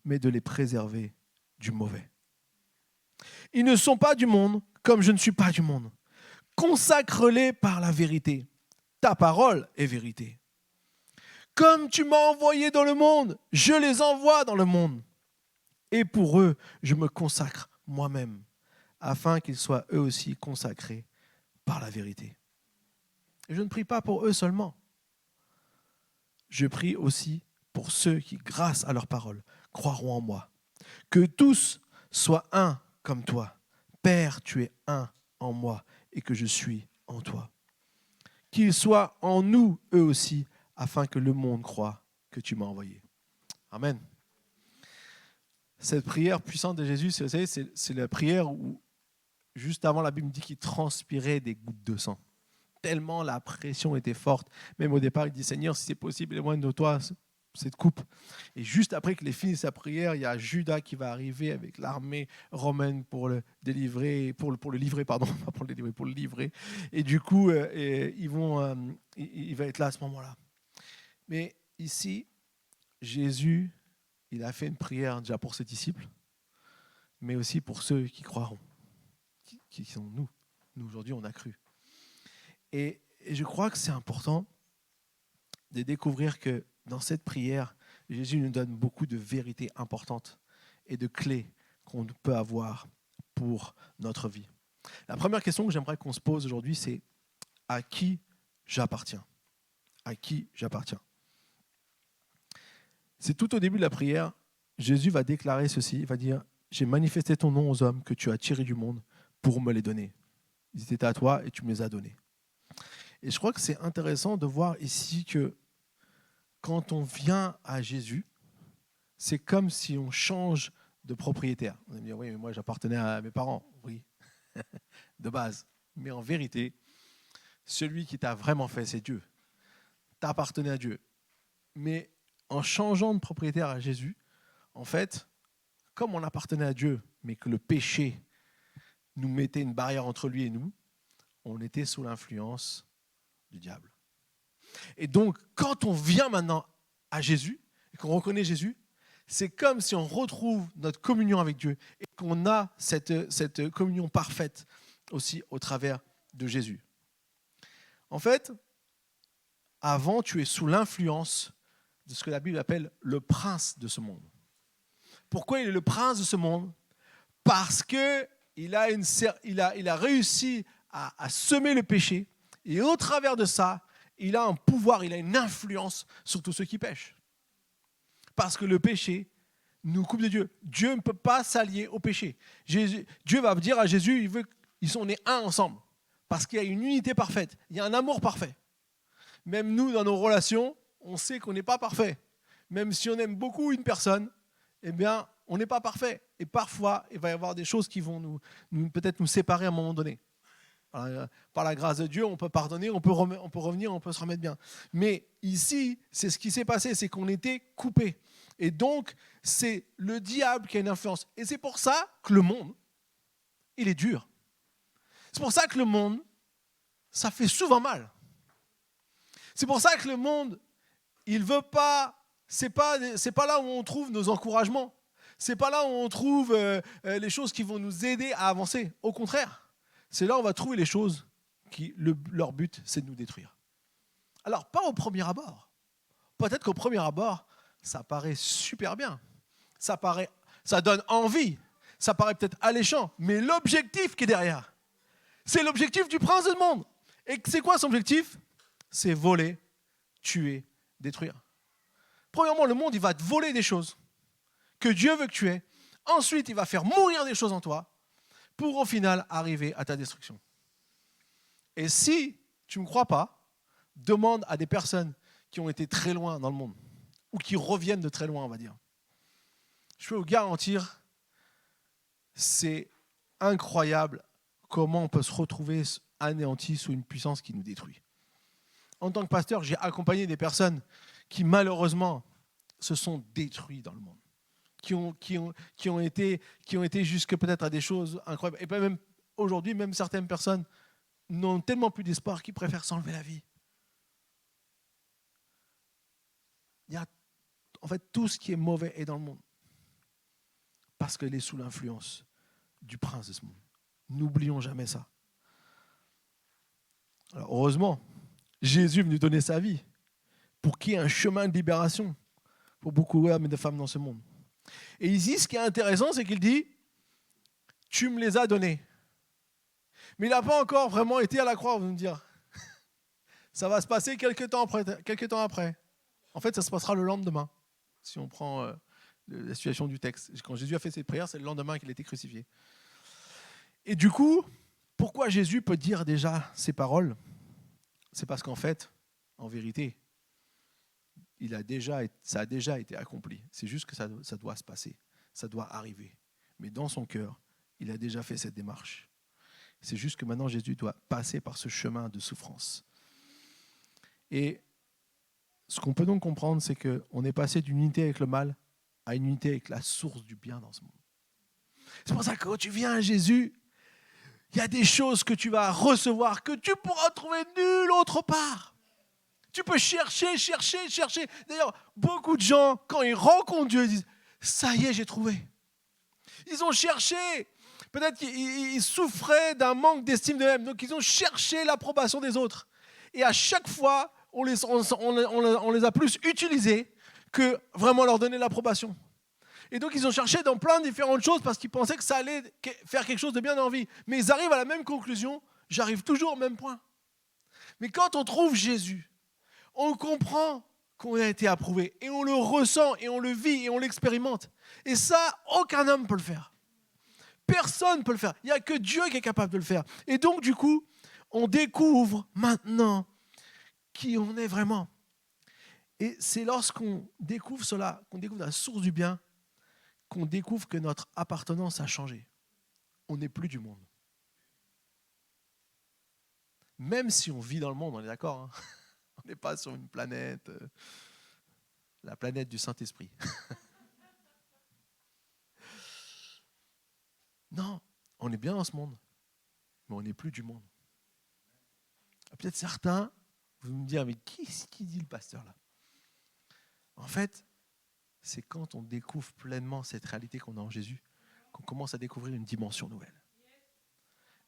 mais de les préserver du mauvais. Ils ne sont pas du monde, comme je ne suis pas du monde. Consacre-les par la vérité. Ta parole est vérité. Comme tu m'as envoyé dans le monde, je les envoie dans le monde. Et pour eux, je me consacre moi-même, afin qu'ils soient eux aussi consacrés par la vérité. Et je ne prie pas pour eux seulement. Je prie aussi pour ceux qui, grâce à leur parole, croiront en moi. Que tous soient un comme toi. Père, tu es un en moi et que je suis en toi. Qu'ils soient en nous, eux aussi, afin que le monde croie que tu m'as envoyé. Amen. Cette prière puissante de Jésus, vous savez, c'est la prière où, juste avant, la Bible dit qu'il transpirait des gouttes de sang. Tellement la pression était forte. Même au départ, il dit, Seigneur, si c'est possible, éloigne de toi cette coupe. Et juste après qu'il ait fini sa prière, il y a Judas qui va arriver avec l'armée romaine pour le délivrer, pour le livrer, pardon, pas pour le délivrer, pour le livrer. Et du coup, il va être là à ce moment-là. Mais ici, Jésus, il a fait une prière déjà pour ses disciples, mais aussi pour ceux qui croiront, qui sont nous. Nous, aujourd'hui, on a cru. Et je crois que c'est important de découvrir que dans cette prière, Jésus nous donne beaucoup de vérités importantes et de clés qu'on peut avoir pour notre vie. La première question que j'aimerais qu'on se pose aujourd'hui, c'est à qui j'appartiens ? À qui j'appartiens ? C'est tout au début de la prière, Jésus va déclarer ceci, il va dire « J'ai manifesté ton nom aux hommes que tu as tirés du monde pour me les donner. Ils étaient à toi et tu me les as donnés. » Et je crois que c'est intéressant de voir ici que quand on vient à Jésus, c'est comme si on change de propriétaire. On va me dire, oui, mais moi j'appartenais à mes parents. Oui, de base. Mais en vérité, celui qui t'a vraiment fait, c'est Dieu. T'appartenais à Dieu. Mais en changeant de propriétaire à Jésus, en fait, comme on appartenait à Dieu, mais que le péché nous mettait une barrière entre lui et nous, on était sous l'influence du diable. Et donc, quand on vient maintenant à Jésus, et qu'on reconnaît Jésus, c'est comme si on retrouve notre communion avec Dieu et qu'on a cette communion parfaite aussi au travers de Jésus. En fait, avant, tu es sous l'influence de ce que la Bible appelle le prince de ce monde. Pourquoi il est le prince de ce monde ? Parce qu'il a réussi à semer le péché et au travers de ça, il a un pouvoir, il a une influence sur tous ceux qui pêchent. Parce que le péché nous coupe de Dieu. Dieu ne peut pas s'allier au péché. Dieu va dire à Jésus, on est un ensemble. Parce qu'il y a une unité parfaite, il y a un amour parfait. Même nous, dans nos relations, on sait qu'on n'est pas parfait. Même si on aime beaucoup une personne, eh bien, on n'est pas parfait. Et parfois, il va y avoir des choses qui vont peut-être nous séparer à un moment donné. Par la grâce de Dieu, on peut pardonner, on peut revenir, on peut se remettre bien. Mais ici, c'est ce qui s'est passé, c'est qu'on était coupés. Et donc, c'est le diable qui a une influence. Et c'est pour ça que le monde, il est dur. C'est pour ça que le monde, ça fait souvent mal. C'est pour ça que le monde, il veut pas, c'est pas là où on trouve nos encouragements. C'est pas là où on trouve les choses qui vont nous aider à avancer. Au contraire. C'est là où on va trouver les choses qui, leur but, c'est de nous détruire. Alors, pas au premier abord. Peut-être qu'au premier abord, ça paraît super bien. Ça paraît Ça donne envie. Ça paraît peut-être alléchant, mais l'objectif qui est derrière, c'est l'objectif du prince du monde. Et c'est quoi son objectif? C'est voler, tuer, détruire. Premièrement, le monde, il va te voler des choses que Dieu veut que tu aies. Ensuite, il va faire mourir des choses en toi pour au final arriver à ta destruction. Et si tu ne me crois pas, demande à des personnes qui ont été très loin dans le monde ou qui reviennent de très loin, on va dire. Je peux vous garantir, c'est incroyable comment on peut se retrouver anéanti sous une puissance qui nous détruit. En tant que pasteur, j'ai accompagné des personnes qui malheureusement se sont détruites dans le monde, qui ont été jusque peut-être à des choses incroyables. Et même aujourd'hui, même certaines personnes n'ont tellement plus d'espoir qu'ils préfèrent s'enlever la vie. Il y a en fait tout ce qui est mauvais est dans le monde parce qu'elle est sous l'influence du prince de ce monde. N'oublions jamais ça. Alors heureusement, Jésus est venu donner sa vie pour qu'il y ait un chemin de libération pour beaucoup d'hommes et de femmes dans ce monde. Et ici, ce qui est intéressant, c'est qu'il dit « Tu me les as donnés ». Mais il n'a pas encore vraiment été à la croix, vous me dire. Ça va se passer quelques temps après. En fait, ça se passera le lendemain, si on prend la situation du texte. Quand Jésus a fait ses prières, c'est le lendemain qu'il a été crucifié. Et du coup, pourquoi Jésus peut dire déjà ces paroles? C'est parce qu'en fait, en vérité, ça a déjà été accompli. C'est juste que ça doit se passer, ça doit arriver. Mais dans son cœur, il a déjà fait cette démarche. C'est juste que maintenant, Jésus doit passer par ce chemin de souffrance. Et ce qu'on peut donc comprendre, c'est qu'on est passé d'une unité avec le mal à une unité avec la source du bien dans ce monde. C'est pour ça que quand tu viens à Jésus, il y a des choses que tu vas recevoir que tu pourras trouver nulle autre part. Tu peux chercher. D'ailleurs, beaucoup de gens, quand ils rencontrent Dieu, ils disent « Ça y est, j'ai trouvé ». Ils ont cherché. Peut-être qu'ils souffraient d'un manque d'estime d'eux-mêmes. Donc, ils ont cherché l'approbation des autres. Et à chaque fois, on les a plus utilisés que vraiment leur donner l'approbation. Et donc, ils ont cherché dans plein de différentes choses parce qu'ils pensaient que ça allait faire quelque chose de bien dans leur vie. Mais ils arrivent à la même conclusion. J'arrive toujours au même point. Mais quand on trouve Jésus, on comprend qu'on a été approuvé. Et on le ressent, et on le vit, et on l'expérimente. Et ça, aucun homme ne peut le faire. Personne ne peut le faire. Il n'y a que Dieu qui est capable de le faire. Et donc, du coup, on découvre maintenant qui on est vraiment. Et c'est lorsqu'on découvre cela, qu'on découvre la source du bien, qu'on découvre que notre appartenance a changé. On n'est plus du monde. Même si on vit dans le monde, on est d'accord, hein. On n'est pas sur une planète, la planète du Saint-Esprit. Non, on est bien dans ce monde, mais on n'est plus du monde. Peut-être certains, vous me direz, mais qui dit le pasteur là? En fait, c'est quand on découvre pleinement cette réalité qu'on a en Jésus, qu'on commence à découvrir une dimension nouvelle.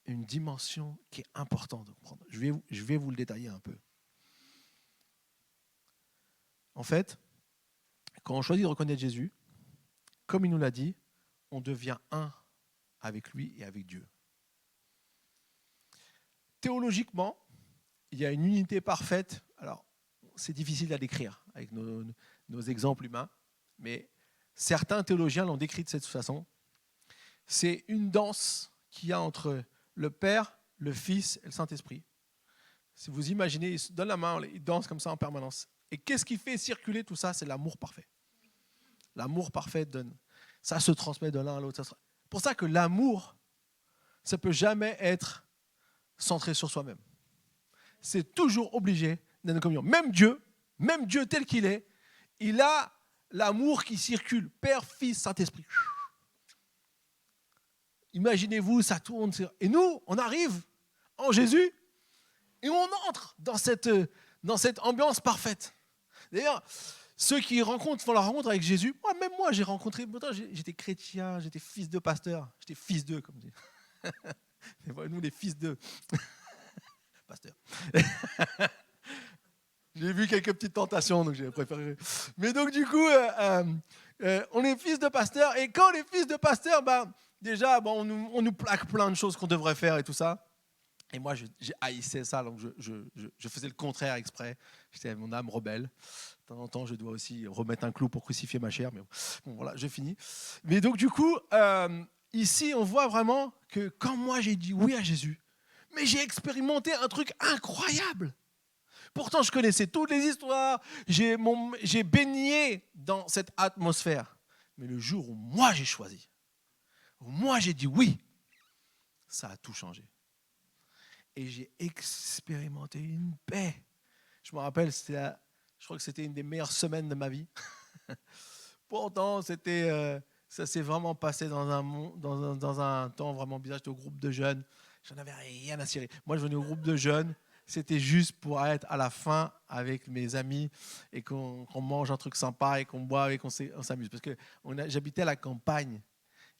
Une dimension qui est importante de comprendre. Je vais vous le détailler un peu. En fait, quand on choisit de reconnaître Jésus, comme il nous l'a dit, on devient un avec lui et avec Dieu. Théologiquement, il y a une unité parfaite. Alors, c'est difficile à décrire avec nos exemples humains, mais certains théologiens l'ont décrit de cette façon. C'est une danse qu'il y a entre le Père, le Fils et le Saint-Esprit. Si vous imaginez, ils se donnent la main, ils dansent comme ça en permanence. Et qu'est-ce qui fait circuler tout ça? C'est l'amour parfait. L'amour parfait donne. Ça se transmet de l'un à l'autre. C'est pour ça que l'amour, ça ne peut jamais être centré sur soi-même. C'est toujours obligé d'être une communion. Même Dieu tel qu'il est, il a l'amour qui circule. Père, Fils, Saint-Esprit. Imaginez-vous, ça tourne. Et nous, on arrive en Jésus et on entre dans cette ambiance parfaite. D'ailleurs, ceux qui font leur rencontre avec Jésus, même moi, j'ai rencontré, j'étais chrétien, j'étais fils de pasteur, j'étais fils d'eux, comme dit. Nous, les fils d'eux. Pasteur. J'ai vu quelques petites tentations, donc j'ai préféré. Mais donc, du coup, On est fils de pasteur. Et quand on est fils de pasteur, déjà, on nous plaque plein de choses qu'on devrait faire et tout ça. Et moi, j'ai haïssé ça, donc je faisais le contraire exprès. J'étais mon âme rebelle. De temps en temps, je dois aussi remettre un clou pour crucifier ma chair. Mais bon, voilà, je finis. Mais donc, du coup, ici, on voit vraiment que quand moi, j'ai dit oui à Jésus, mais j'ai expérimenté un truc incroyable. Pourtant, je connaissais toutes les histoires. J'ai baigné dans cette atmosphère. Mais le jour où moi, j'ai choisi, où moi, j'ai dit oui, ça a tout changé. Et j'ai expérimenté une paix. Je me rappelle, je crois que c'était une des meilleures semaines de ma vie. Pourtant, ça s'est vraiment passé dans un temps vraiment bizarre. J'étais au groupe de jeunes. J'en avais rien à cirer. Moi, je venais au groupe de jeunes. C'était juste pour être à la fin avec mes amis et qu'on mange un truc sympa et qu'on boit et qu'on s'amuse. Parce que j'habitais à la campagne.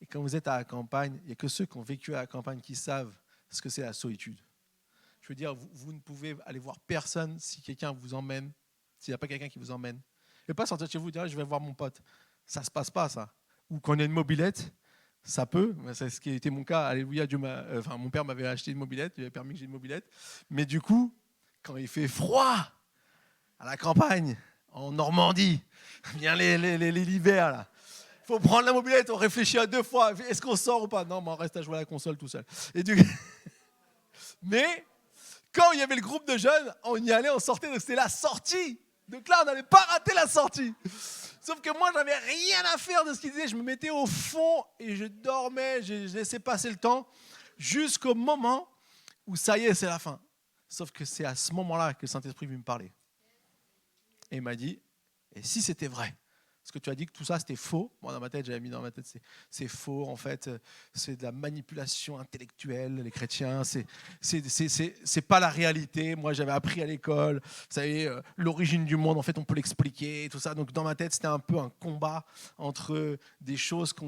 Et quand vous êtes à la campagne, il n'y a que ceux qui ont vécu à la campagne qui savent ce que c'est la solitude. Je veux dire, vous ne pouvez aller voir personne si quelqu'un vous emmène, s'il n'y a pas quelqu'un qui vous emmène. Vous ne pouvez pas sortir de chez vous et dire, je vais voir mon pote. Ça ne se passe pas, ça. Ou quand on a une mobilette, ça peut. C'est ce qui a été mon cas. Alléluia, mon père m'avait acheté une mobilette, il avait permis que j'ai une mobilette. Mais du coup, quand il fait froid à la campagne, en Normandie, bien l'hiver, là, il faut prendre la mobilette, on réfléchit à 2 fois. Est-ce qu'on sort ou pas? Non, mais on reste à jouer à la console tout seul. Mais quand il y avait le groupe de jeunes, on y allait, on sortait, donc c'était la sortie. Donc là, on n'allait pas rater la sortie. Sauf que moi, je n'avais rien à faire de ce qu'il disait. Je me mettais au fond et je dormais, je laissais passer le temps jusqu'au moment où ça y est, c'est la fin. Sauf que c'est à ce moment-là que le Saint-Esprit est venu me parler. Et il m'a dit, et si c'était vrai? Parce que tu as dit que tout ça, c'était faux. Moi, dans ma tête, j'avais mis dans ma tête, c'est faux. En fait, c'est de la manipulation intellectuelle, les chrétiens. C'est pas la réalité. Moi, j'avais appris à l'école. Vous savez, l'origine du monde, en fait, on peut l'expliquer, tout ça. Donc, dans ma tête, c'était un peu un combat entre des choses qui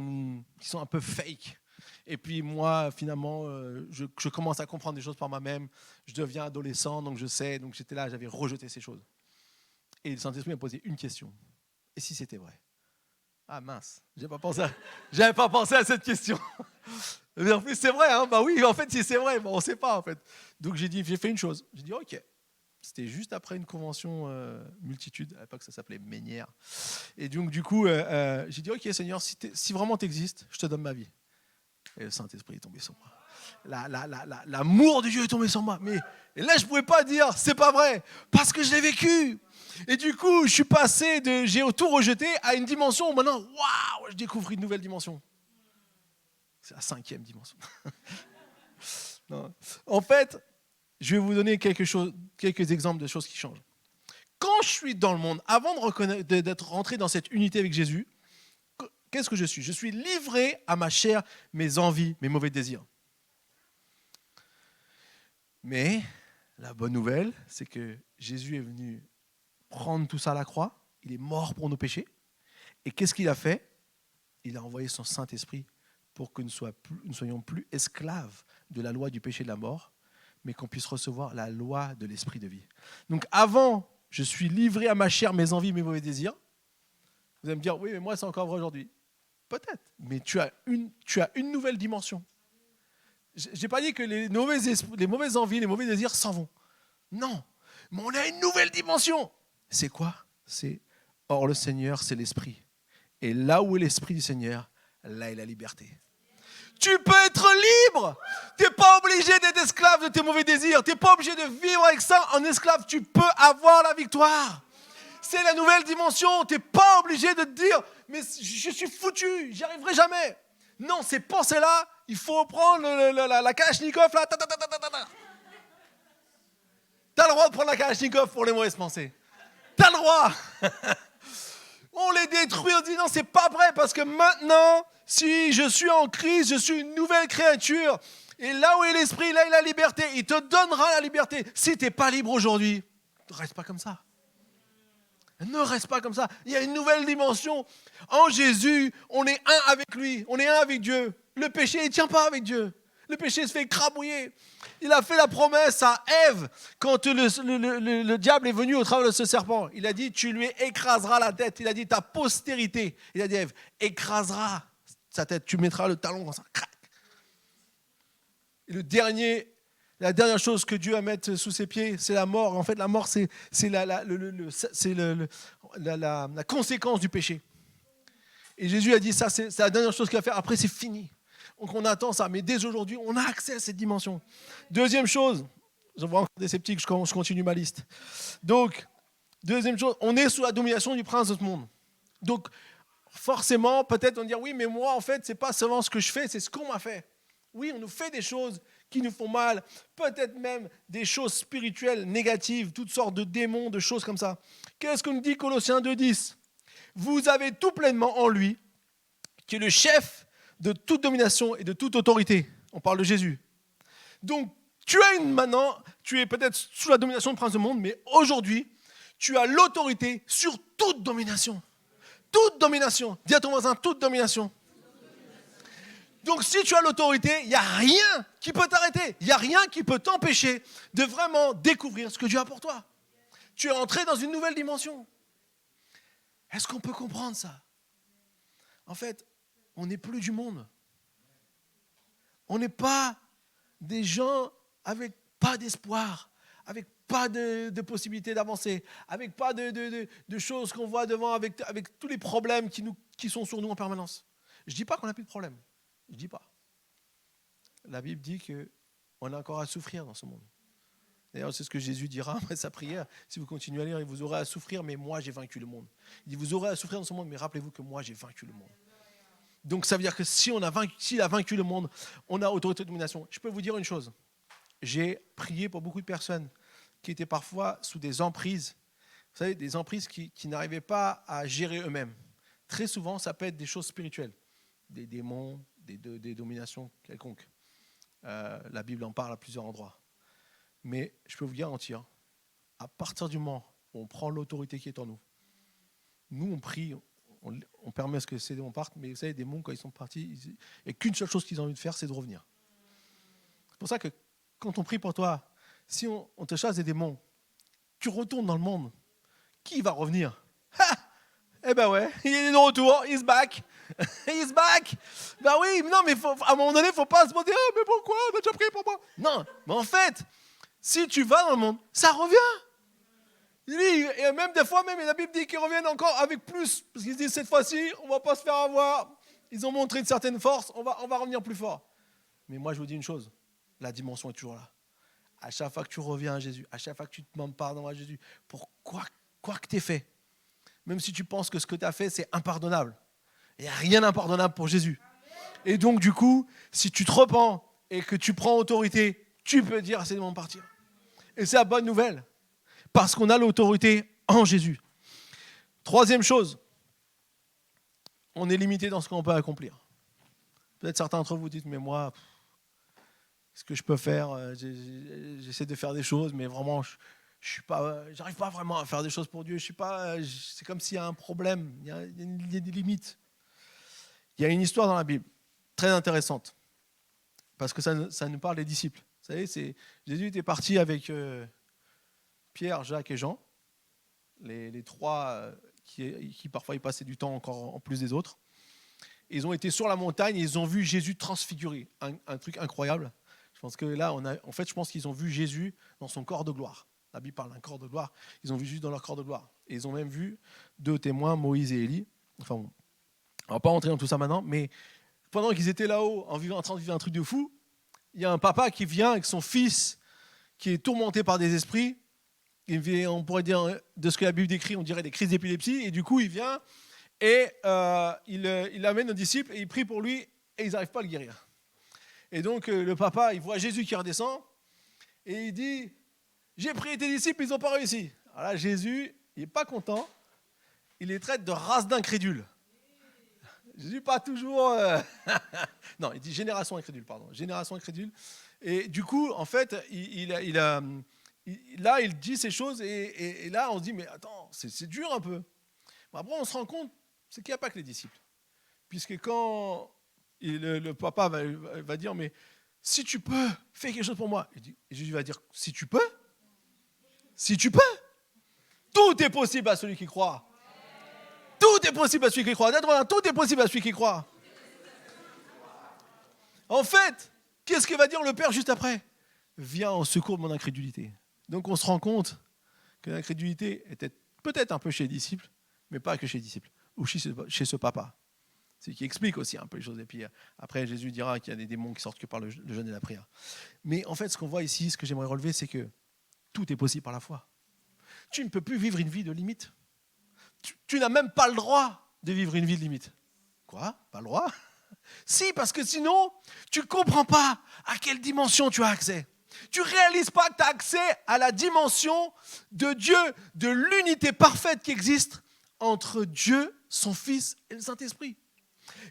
sont un peu fake. Et puis, moi, finalement, je commence à comprendre des choses par moi-même. Je deviens adolescent, donc je sais. Donc, j'étais là, j'avais rejeté ces choses. Et le Saint-Esprit m'a posé une question. Et si c'était vrai? Ah mince, j'avais pas pensé à cette question. Mais en plus, c'est vrai, hein? Bah oui, en fait, si c'est vrai, on ne sait pas en fait. Donc j'ai fait une chose. J'ai dit ok. C'était juste après une convention multitude. À l'époque, ça s'appelait Ménière. Et donc du coup, j'ai dit ok Seigneur, si vraiment tu existes, je te donne ma vie. Et le Saint-Esprit est tombé sur moi. L'amour de Dieu est tombé sur moi. Et là, je ne pouvais pas dire c'est pas vrai parce que je l'ai vécu. Et du coup, je suis passé j'ai tout rejeté à une dimension où maintenant, waouh, je découvre une nouvelle dimension. C'est la 5e dimension. Non. En fait, je vais vous donner quelques exemples de choses qui changent. Quand je suis dans le monde, avant d'être rentré dans cette unité avec Jésus, qu'est-ce que je suis? Je suis livré à ma chair, mes envies, mes mauvais désirs. Mais la bonne nouvelle, c'est que Jésus est venu prendre tout ça à la croix. Il est mort pour nos péchés. Et qu'est-ce qu'il a fait? Il a envoyé son Saint-Esprit pour que nous ne soyons plus esclaves de la loi du péché et de la mort, mais qu'on puisse recevoir la loi de l'esprit de vie. Donc avant, je suis livré à ma chair, mes envies, mes mauvais désirs. Vous allez me dire, oui, mais moi, c'est encore vrai aujourd'hui. Peut-être, mais tu as une nouvelle dimension. Je n'ai pas dit que les mauvaises envies, les mauvais désirs s'en vont. Non, mais on a une nouvelle dimension. C'est quoi? C'est or le Seigneur, c'est l'Esprit. Et là où est l'Esprit du Seigneur, là est la liberté. Tu peux être libre. Tu n'es pas obligé d'être esclave de tes mauvais désirs. Tu n'es pas obligé de vivre avec ça en esclave. Tu peux avoir la victoire. C'est la nouvelle dimension. Tu n'es pas obligé de te dire « mais je suis foutu, j'y arriverai jamais ». Non, ces pensées-là, il faut prendre la Kalachnikov. Là. Tu as le droit de prendre la Kalachnikov pour les mauvaises pensées. Tu as le droit. On les détruit, on dit non, c'est pas vrai parce que maintenant, si je suis en Christ, je suis une nouvelle créature. Et là où est l'esprit, là est la liberté. Il te donnera la liberté. Si tu n'es pas libre aujourd'hui, ne reste pas comme ça. Ne reste pas comme ça. Il y a une nouvelle dimension. En Jésus, on est un avec lui. On est un avec Dieu. Le péché, il ne tient pas avec Dieu. Le péché se fait écrabouiller. Il a fait la promesse à Ève quand le diable est venu au travers de ce serpent. Il a dit, tu lui écraseras la tête. Il a dit, ta postérité. Il a dit, Ève, écrasera sa tête. Tu mettras le talon comme ça. Crac. Et la dernière chose que Dieu va mettre sous ses pieds, c'est la mort. En fait, la mort, c'est la conséquence du péché. Et Jésus a dit, ça, c'est la dernière chose qu'il va faire. Après, c'est fini. Donc, on attend ça. Mais dès aujourd'hui, on a accès à cette dimension. Deuxième chose, je vois encore des sceptiques, je continue ma liste. Donc, deuxième chose, on est sous la domination du prince de ce monde. Donc, forcément, peut-être on va dire, oui, mais moi, en fait, c'est pas seulement ce que je fais, c'est ce qu'on m'a fait. Oui, on nous fait des choses qui nous font mal, peut-être même des choses spirituelles négatives, toutes sortes de démons, de choses comme ça. Qu'est-ce que nous dit Colossiens 2,10 ? Vous avez tout pleinement en lui, qui est le chef de toute domination et de toute autorité. On parle de Jésus. Donc, tu es peut-être sous la domination du prince du monde, mais aujourd'hui, tu as l'autorité sur toute domination. Toute domination. Dis à ton voisin, toute domination. Donc, si tu as l'autorité, il n'y a rien qui peut t'arrêter. Il n'y a rien qui peut t'empêcher de vraiment découvrir ce que Dieu a pour toi. Tu es entré dans une nouvelle dimension. Est-ce qu'on peut comprendre ça ? En fait, on n'est plus du monde. On n'est pas des gens avec pas d'espoir, avec pas de possibilité d'avancer, avec pas de choses qu'on voit devant, avec tous les problèmes qui sont sur nous en permanence. Je ne dis pas qu'on n'a plus de problèmes. Je ne dis pas. La Bible dit qu'on a encore à souffrir dans ce monde. D'ailleurs, c'est ce que Jésus dira après sa prière. Si vous continuez à lire, vous aurez à souffrir, mais moi, j'ai vaincu le monde. Il dit, vous aurez à souffrir dans ce monde, mais rappelez-vous que moi, j'ai vaincu le monde. Donc, ça veut dire que s'il a vaincu le monde, on a autorité de domination. Je peux vous dire une chose. J'ai prié pour beaucoup de personnes qui étaient parfois sous des emprises. Vous savez, des emprises qui n'arrivaient pas à gérer eux-mêmes. Très souvent, ça peut être des choses spirituelles. Des démons, des dominations quelconques. La Bible en parle à plusieurs endroits. Mais je peux vous garantir, à partir du moment où on prend l'autorité qui est en nous, nous on prie, on permet à ce que ces démons partent, mais vous savez, des démons, quand ils sont partis, il n'y a qu'une seule chose qu'ils ont envie de faire, c'est de revenir. C'est pour ça que quand on prie pour toi, si on te chasse des démons, tu retournes dans le monde, qui va revenir ? Eh ben ouais, il est de retour, he's back. He's back. Ben oui, non, mais à un moment donné, il ne faut pas se demander, ah, mais pourquoi on a déjà prié pour moi ? Non, mais en fait, si tu vas dans le monde, ça revient. Et même des fois, la Bible dit qu'ils reviennent encore avec plus. Parce qu'ils se disent, cette fois-ci, on ne va pas se faire avoir. Ils ont montré une certaine force, on va revenir plus fort. Mais moi, je vous dis une chose, la dimension est toujours là. À chaque fois que tu reviens à Jésus, à chaque fois que tu te demandes pardon à Jésus, pour quoi que tu aies fait, même si tu penses que ce que tu as fait, c'est impardonnable, il n'y a rien d'impardonnable pour Jésus. Et donc, du coup, si tu te repens et que tu prends autorité, tu peux dire à ces démons de partir. Et c'est la bonne nouvelle, parce qu'on a l'autorité en Jésus. Troisième chose, on est limité dans ce qu'on peut accomplir. Peut-être certains d'entre vous disent, mais moi, ce que je peux faire, j'essaie de faire des choses, mais vraiment, j'arrive pas vraiment à faire des choses pour Dieu. C'est comme s'il y a un problème, il y a des limites. Il y a une histoire dans la Bible, très intéressante, parce que ça nous parle des disciples. Vous savez, Jésus était parti avec Pierre, Jacques et Jean, les trois qui parfois y passaient du temps encore en plus des autres. Ils ont été sur la montagne et ils ont vu Jésus transfiguré, un truc incroyable. Je pense que là, je pense qu'ils ont vu Jésus dans son corps de gloire. La Bible parle d'un corps de gloire. Ils ont vu Jésus dans leur corps de gloire. Et ils ont même vu 2 témoins, Moïse et Élie. Enfin bon, on ne va pas rentrer dans tout ça maintenant, mais pendant qu'ils étaient là-haut, en train de vivre un truc de fou, il y a un papa qui vient avec son fils qui est tourmenté par des esprits. On pourrait dire, de ce que la Bible décrit, on dirait des crises d'épilepsie. Et du coup, il vient et il amène aux disciples et il prie pour lui et ils n'arrivent pas à le guérir. Et donc, le papa, il voit Jésus qui redescend et il dit, j'ai prié tes disciples, ils n'ont pas réussi. Alors là, Jésus, il n'est pas content. Il les traite de race d'incrédules. Jésus, pas toujours... non, il dit génération incrédule, pardon. Génération incrédule. Et du coup, en fait, là, il dit ces choses et là, on se dit, mais attends, c'est dur un peu. Mais après, on se rend compte, c'est qu'il n'y a pas que les disciples. Puisque quand le papa va dire, mais si tu peux, fais quelque chose pour moi. Et Jésus va dire, si tu peux, tout est possible à celui qui croit. Tout est possible à celui qui croit. Tout est possible à celui qui croit. En fait, qu'est-ce que va dire le Père juste après? Viens au secours de mon incrédulité. Donc on se rend compte que l'incrédulité était peut-être un peu chez les disciples, mais pas que chez les disciples, ou chez ce papa. C'est qui explique aussi un peu les choses. Et puis après, Jésus dira qu'il y a des démons qui sortent que par le jeûne et la prière. Mais en fait, ce qu'on voit ici, ce que j'aimerais relever, c'est que tout est possible par la foi. Tu ne peux plus vivre une vie de limite. Tu n'as même pas le droit de vivre une vie de limite. Quoi? Pas le droit? Si, parce que sinon, tu ne comprends pas à quelle dimension tu as accès. Tu ne réalises pas que tu as accès à la dimension de Dieu, de l'unité parfaite qui existe entre Dieu, son Fils et le Saint-Esprit.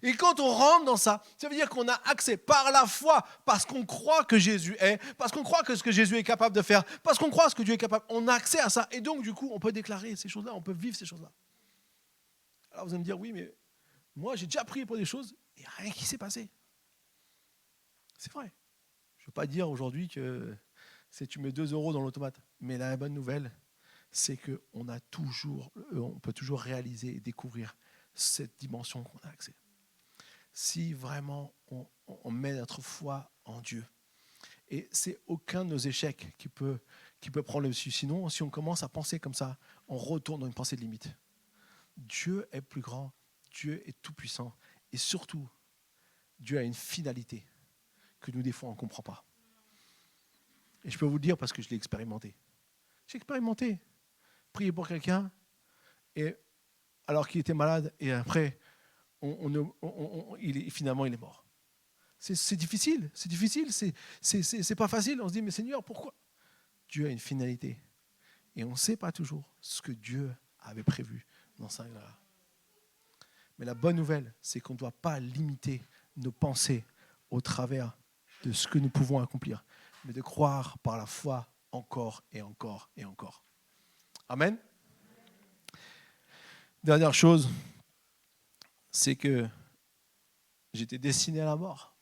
Et quand on rentre dans ça, ça veut dire qu'on a accès par la foi, parce qu'on croit que Jésus est, parce qu'on croit que ce que Jésus est capable de faire, parce qu'on croit ce que Dieu est capable, on a accès à ça. Et donc, du coup, on peut déclarer ces choses-là, on peut vivre ces choses-là. Alors, vous allez me dire, oui, mais moi, j'ai déjà prié pour des choses, et rien qui s'est passé. C'est vrai. Je ne veux pas dire aujourd'hui que tu mets 2 € dans l'automate. Mais la bonne nouvelle, c'est qu'on peut toujours réaliser et découvrir cette dimension qu'on a accès. Si vraiment on met notre foi en Dieu. Et c'est aucun de nos échecs qui peut prendre le dessus. Sinon, si on commence à penser comme ça, on retourne dans une pensée de limite. Dieu est plus grand, Dieu est tout puissant. Et surtout, Dieu a une finalité que nous, des fois, on ne comprend pas. Et je peux vous le dire parce que je l'ai expérimenté. J'ai expérimenté. Prier pour quelqu'un, et alors qu'il était malade, et après, finalement, il est mort. C'est difficile, c'est pas facile. On se dit, mais Seigneur, pourquoi? Dieu a une finalité. Et on ne sait pas toujours ce que Dieu avait prévu dans sa gloire. Mais la bonne nouvelle, c'est qu'on ne doit pas limiter nos pensées au travers de ce que nous pouvons accomplir, mais de croire par la foi encore et encore et encore. Amen. Dernière chose, c'est que j'étais destiné à la mort.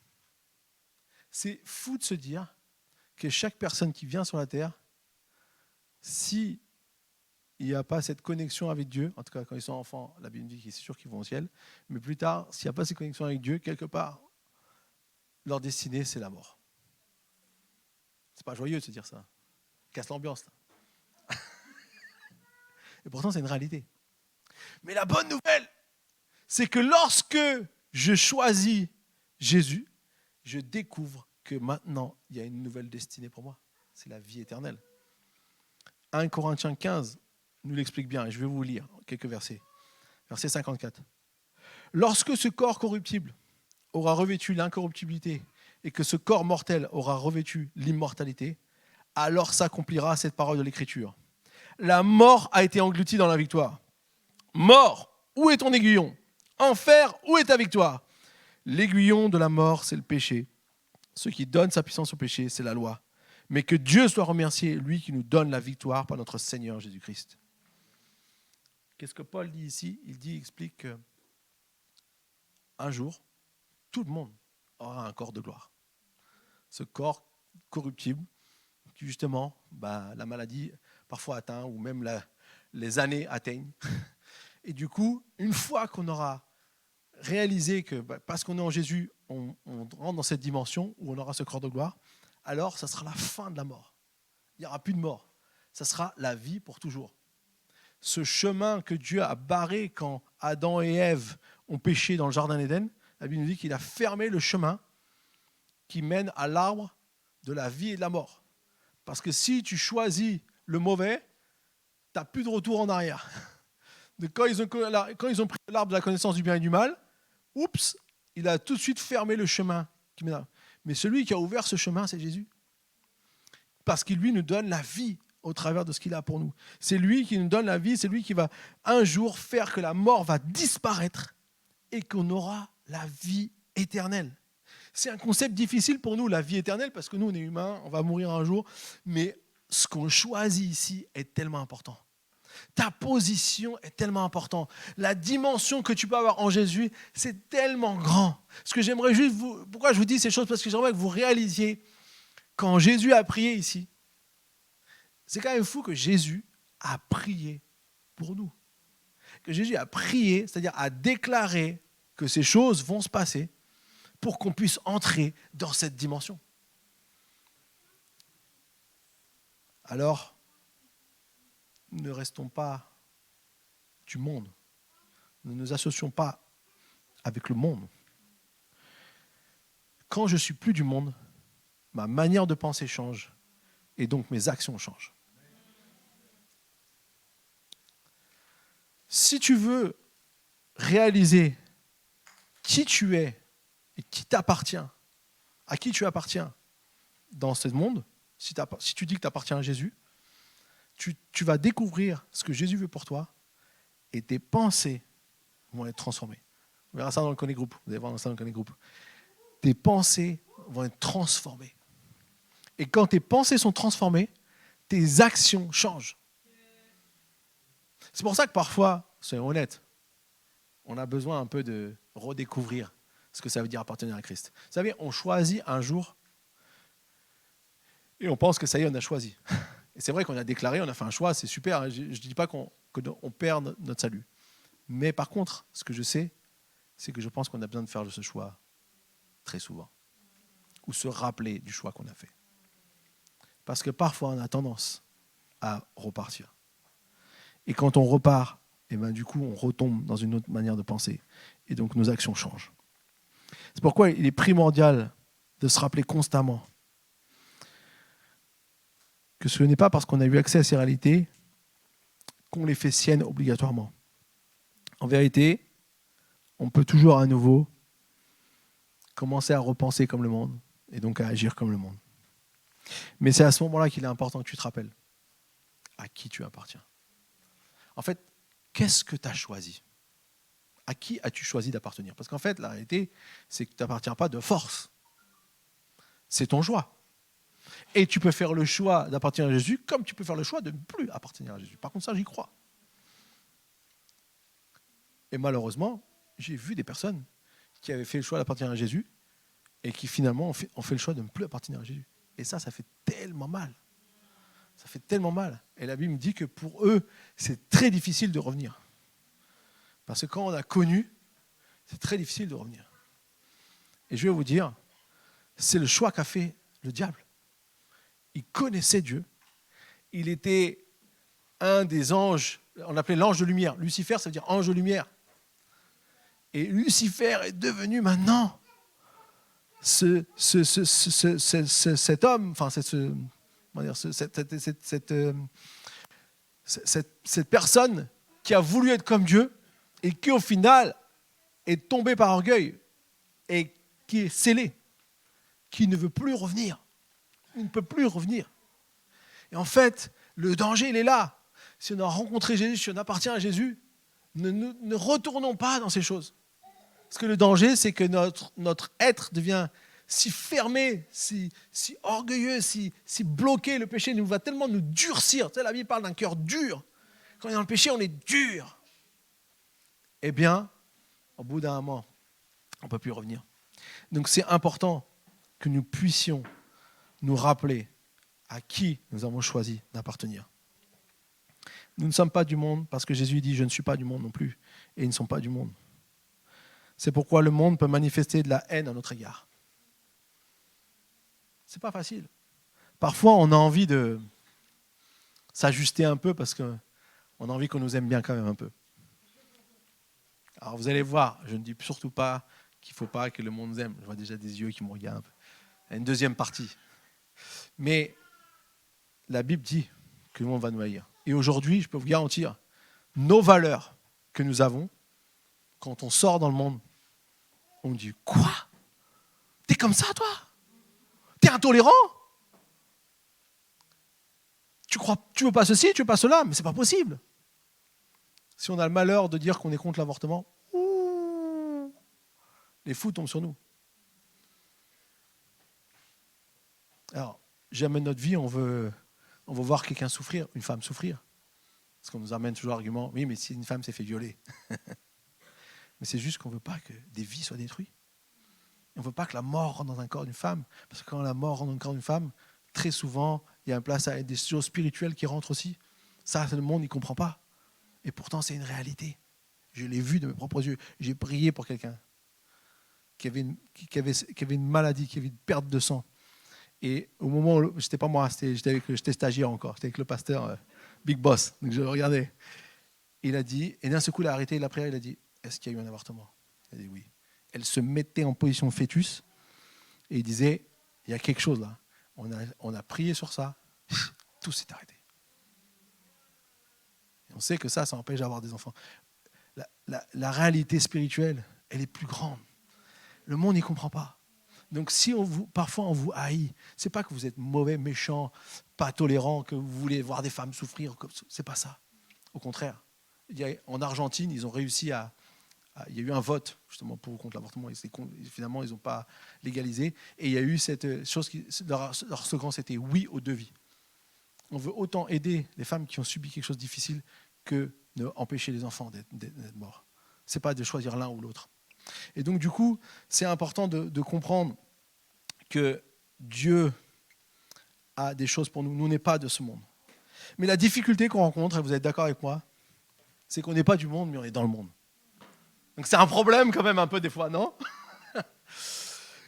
C'est fou de se dire que chaque personne qui vient sur la terre, si il n'y a pas cette connexion avec Dieu, en tout cas quand ils sont enfants, la Bible dit que c'est sûr qu'ils vont au ciel, mais plus tard, s'il n'y a pas cette connexion avec Dieu, quelque part, leur destinée, c'est la mort. C'est pas joyeux de se dire ça. Casse l'ambiance, là. Et pourtant, c'est une réalité. Mais la bonne nouvelle, c'est que lorsque je choisis Jésus, je découvre que maintenant, il y a une nouvelle destinée pour moi. C'est la vie éternelle. 1 Corinthiens 15 nous l'explique bien, et je vais vous lire quelques versets. Verset 54. Lorsque ce corps corruptible aura revêtu l'incorruptibilité et que ce corps mortel aura revêtu l'immortalité, alors s'accomplira cette parole de l'Écriture. La mort a été engloutie dans la victoire. Mort, où est ton aiguillon? Enfer, où est ta victoire? L'aiguillon de la mort, c'est le péché. Ce qui donne sa puissance au péché, c'est la loi. Mais que Dieu soit remercié, lui qui nous donne la victoire par notre Seigneur Jésus-Christ. Qu'est-ce que Paul dit ici? Il explique qu'un jour, tout le monde aura un corps de gloire. Ce corps corruptible, qui justement, la maladie parfois atteint, ou même les années atteignent. Et du coup, une fois qu'on aura réalisé que parce qu'on est en Jésus, on rentre dans cette dimension où on aura ce corps de gloire, alors ça sera la fin de la mort. Il n'y aura plus de mort. Ça sera la vie pour toujours. Ce chemin que Dieu a barré quand Adam et Ève ont péché dans le jardin d'Éden, la Bible nous dit qu'il a fermé le chemin qui mène à l'arbre de la vie et de la mort. Parce que si tu choisis le mauvais, tu n'as plus de retour en arrière. Quand ils ont pris l'arbre de la connaissance du bien et du mal, oups, il a tout de suite fermé le chemin qui mène à... Mais celui qui a ouvert ce chemin, c'est Jésus. Parce qu'il lui nous donne la vie au travers de ce qu'il a pour nous. C'est lui qui nous donne la vie, c'est lui qui va un jour faire que la mort va disparaître et qu'on aura la vie éternelle. C'est un concept difficile pour nous, la vie éternelle, parce que nous, on est humains, on va mourir un jour, mais ce qu'on choisit ici est tellement important. Ta position est tellement importante. La dimension que tu peux avoir en Jésus, c'est tellement grand. Ce que j'aimerais juste pourquoi je vous dis ces choses? Parce que j'aimerais que vous réalisiez, quand Jésus a prié ici, c'est quand même fou que Jésus a prié pour nous. Que Jésus a prié, c'est-à-dire a déclaré que ces choses vont se passer pour qu'on puisse entrer dans cette dimension. Alors, ne restons pas du monde. Ne nous associons pas avec le monde. Quand je suis plus du monde, ma manière de penser change et donc mes actions changent. Si tu veux réaliser qui tu es et qui t'appartient, à qui tu appartiens dans ce monde, si tu dis que tu appartiens à Jésus, tu vas découvrir ce que Jésus veut pour toi et tes pensées vont être transformées. On verra ça dans le Connect Group. Vous allez voir ça dans le Connect Group. Tes pensées vont être transformées. Et quand tes pensées sont transformées, tes actions changent. C'est pour ça que parfois, soyons honnêtes, on a besoin un peu de redécouvrir ce que ça veut dire appartenir à Christ. Vous savez, on choisit un jour et on pense que ça y est, on a choisi. Et c'est vrai qu'on a déclaré, on a fait un choix, c'est super. Je ne dis pas qu'on perd notre salut. Mais par contre, ce que je sais, c'est que je pense qu'on a besoin de faire ce choix très souvent. Ou se rappeler du choix qu'on a fait. Parce que parfois, on a tendance à repartir. Et quand on repart, et ben, du coup, on retombe dans une autre manière de penser. Et donc, nos actions changent. C'est pourquoi il est primordial de se rappeler constamment que ce n'est pas parce qu'on a eu accès à ces réalités qu'on les fait siennes obligatoirement. En vérité, on peut toujours à nouveau commencer à repenser comme le monde et donc à agir comme le monde. Mais c'est à ce moment-là qu'il est important que tu te rappelles à qui tu appartiens. En fait, qu'est-ce que tu as choisi? À qui as-tu choisi d'appartenir? Parce qu'en fait, la réalité, c'est que tu n'appartiens pas de force. C'est ton choix. Et tu peux faire le choix d'appartenir à Jésus comme tu peux faire le choix de ne plus appartenir à Jésus. Par contre, ça, j'y crois. Et malheureusement, j'ai vu des personnes qui avaient fait le choix d'appartenir à Jésus et qui finalement ont fait le choix de ne plus appartenir à Jésus. Et ça fait tellement mal. Ça fait tellement mal. Et la Bible me dit que pour eux, c'est très difficile de revenir. Parce que quand on a connu, c'est très difficile de revenir. Et je vais vous dire, c'est le choix qu'a fait le diable. Il connaissait Dieu. Il était un des anges, on l'appelait l'ange de lumière. Lucifer, ça veut dire ange de lumière. Et Lucifer est devenu maintenant cet homme, enfin cette personne qui a voulu être comme Dieu et qui au final est tombé par orgueil et qui est scellé, qui ne veut plus revenir. Il ne peut plus revenir. Et en fait, le danger, il est là. Si on a rencontré Jésus, si on appartient à Jésus, ne retournons pas dans ces choses. Parce que le danger, c'est que notre être devient si fermé, si orgueilleux, si bloqué. Le péché va tellement nous durcir. Tu sais, la Bible parle d'un cœur dur. Quand on est dans le péché, on est dur. Eh bien, au bout d'un moment, on ne peut plus revenir. Donc c'est important que nous puissions nous rappeler à qui nous avons choisi d'appartenir. Nous ne sommes pas du monde parce que Jésus dit « Je ne suis pas du monde non plus » et ils ne sont pas du monde. C'est pourquoi le monde peut manifester de la haine à notre égard. C'est pas facile. Parfois, on a envie de s'ajuster un peu parce qu'on a envie qu'on nous aime bien quand même un peu. Alors vous allez voir, je ne dis surtout pas qu'il ne faut pas que le monde nous aime. Je vois déjà des yeux qui me regardent un peu. Il y a une deuxième partie. Mais la Bible dit que le monde va nous haïr. Et aujourd'hui, je peux vous garantir, nos valeurs que nous avons, quand on sort dans le monde, on dit « Quoi ? T'es comme ça, toi ? T'es intolérant ? Tu veux pas ceci, tu veux pas cela, mais c'est pas possible. » Si on a le malheur de dire qu'on est contre l'avortement, les fous tombent sur nous. Alors, jamais de notre vie, on veut voir quelqu'un souffrir, une femme souffrir. Parce qu'on nous amène toujours l'argument, oui, mais si une femme s'est fait violer. Mais c'est juste qu'on ne veut pas que des vies soient détruites. On ne veut pas que la mort rentre dans un corps d'une femme. Parce que quand la mort rentre dans un corps d'une femme, très souvent, il y a une place à des choses spirituelles qui rentrent aussi. Ça, le monde n'y comprend pas. Et pourtant, c'est une réalité. Je l'ai vu de mes propres yeux. J'ai prié pour quelqu'un qui avait une maladie, qui avait une perte de sang. Et au moment où, c'était pas moi, j'étais stagiaire encore, j'étais avec le pasteur Big Boss, donc je le regardais. Il a dit, et d'un seul coup, il a arrêté la prière, il a dit, est-ce qu'il y a eu un avortement? Il a dit oui. Elle se mettait en position fœtus et il disait, il y a quelque chose là. On a prié sur ça, tout s'est arrêté. Et on sait que ça empêche d'avoir des enfants. La réalité spirituelle, elle est plus grande. Le monde n'y comprend pas. Donc si parfois on vous haït, c'est pas que vous êtes mauvais, méchant, pas tolérant, que vous voulez voir des femmes souffrir, c'est pas ça. Au contraire, en Argentine, ils ont réussi il y a eu un vote justement contre l'avortement. Finalement, ils n'ont pas légalisé. Et il y a eu cette chose leur slogan, c'était oui aux 2 vies. On veut autant aider les femmes qui ont subi quelque chose de difficile que empêcher les enfants d'être morts. C'est pas de choisir l'un ou l'autre. Et donc, du coup, c'est important de comprendre que Dieu a des choses pour nous. Nous, on n'est pas de ce monde. Mais la difficulté qu'on rencontre, et vous êtes d'accord avec moi, c'est qu'on n'est pas du monde, mais on est dans le monde. Donc, c'est un problème quand même un peu des fois, non?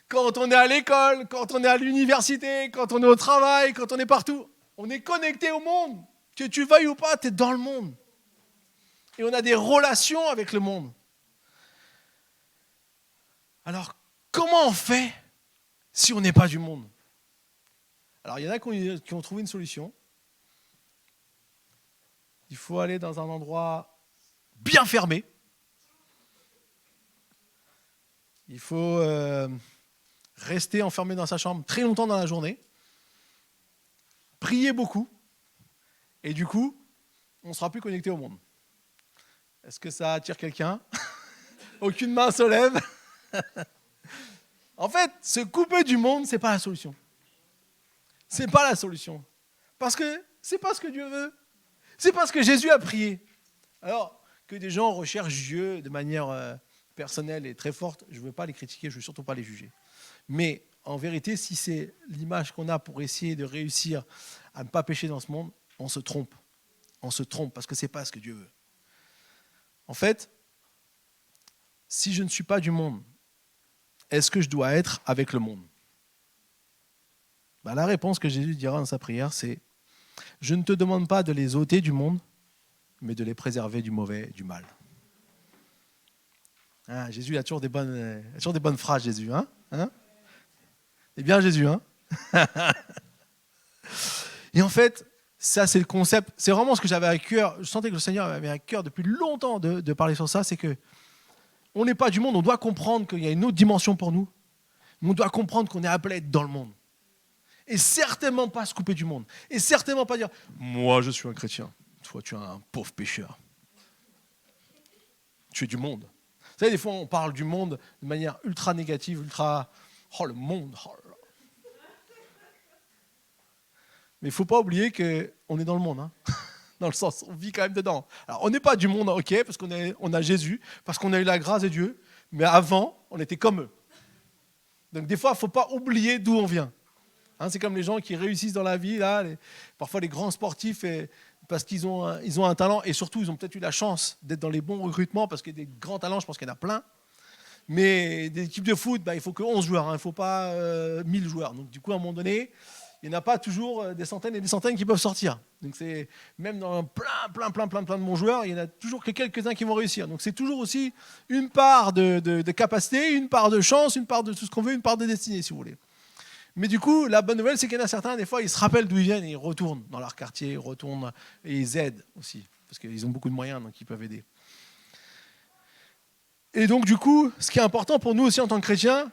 Quand on est à l'école, quand on est à l'université, quand on est au travail, quand on est partout, on est connecté au monde. Que tu veuilles ou pas, tu es dans le monde. Et on a des relations avec le monde. Alors, comment on fait si on n'est pas du monde? Alors, il y en a qui ont trouvé une solution. Il faut aller dans un endroit bien fermé. Il faut rester enfermé dans sa chambre très longtemps dans la journée. Prier beaucoup. Et du coup, on ne sera plus connecté au monde. Est-ce que ça attire quelqu'un? Aucune main se lève. En fait, se couper du monde, ce n'est pas la solution. Ce n'est pas la solution. Parce que ce n'est pas ce que Dieu veut. C'est pas ce que Jésus a prié. Alors, que des gens recherchent Dieu de manière personnelle et très forte, je ne veux pas les critiquer, je ne veux surtout pas les juger. Mais en vérité, si c'est l'image qu'on a pour essayer de réussir à ne pas pécher dans ce monde, on se trompe. On se trompe parce que ce n'est pas ce que Dieu veut. En fait, si je ne suis pas du monde, est-ce que je dois être avec le monde? La réponse que Jésus dira dans sa prière, c'est « Je ne te demande pas de les ôter du monde, mais de les préserver du mauvais, du mal. » Jésus a toujours des bonnes phrases, Jésus. C'est bien Jésus, Et en fait, ça c'est le concept, c'est vraiment ce que j'avais à cœur. Je sentais que le Seigneur avait à cœur depuis longtemps de parler sur ça, c'est que on n'est pas du monde, on doit comprendre qu'il y a une autre dimension pour nous, mais on doit comprendre qu'on est appelé à être dans le monde. Et certainement pas se couper du monde. Et certainement pas dire « Moi, je suis un chrétien. Toi, tu es un pauvre pécheur. Tu es du monde. » Vous savez, des fois, on parle du monde de manière ultra négative, ultra « Oh, le monde oh là là. » Mais il ne faut pas oublier qu'on est dans le monde. Dans le sens, on vit quand même dedans. Alors, on n'est pas du monde, ok, parce qu'on a Jésus, parce qu'on a eu la grâce de Dieu, mais avant, on était comme eux. Donc, des fois, il ne faut pas oublier d'où on vient. C'est comme les gens qui réussissent dans la vie, là, parfois les grands sportifs, parce qu'ils ont un talent, et surtout, ils ont peut-être eu la chance d'être dans les bons recrutements, parce qu'il y a des grands talents, je pense qu'il y en a plein. Mais des équipes de foot, il ne faut que 11 joueurs, il ne faut pas 1000 joueurs. Donc, du coup, à un moment donné, il n'y en a pas toujours des centaines et des centaines qui peuvent sortir. Donc, c'est même dans plein de bons joueurs, il n'y en a toujours que quelques-uns qui vont réussir. Donc, c'est toujours aussi une part de capacité, une part de chance, une part de tout ce qu'on veut, une part de destinée, si vous voulez. Mais du coup, la bonne nouvelle, c'est qu'il y en a certains, des fois, ils se rappellent d'où ils viennent et ils retournent dans leur quartier, ils retournent et ils aident aussi, parce qu'ils ont beaucoup de moyens, donc ils peuvent aider. Et donc, du coup, ce qui est important pour nous aussi en tant que chrétiens,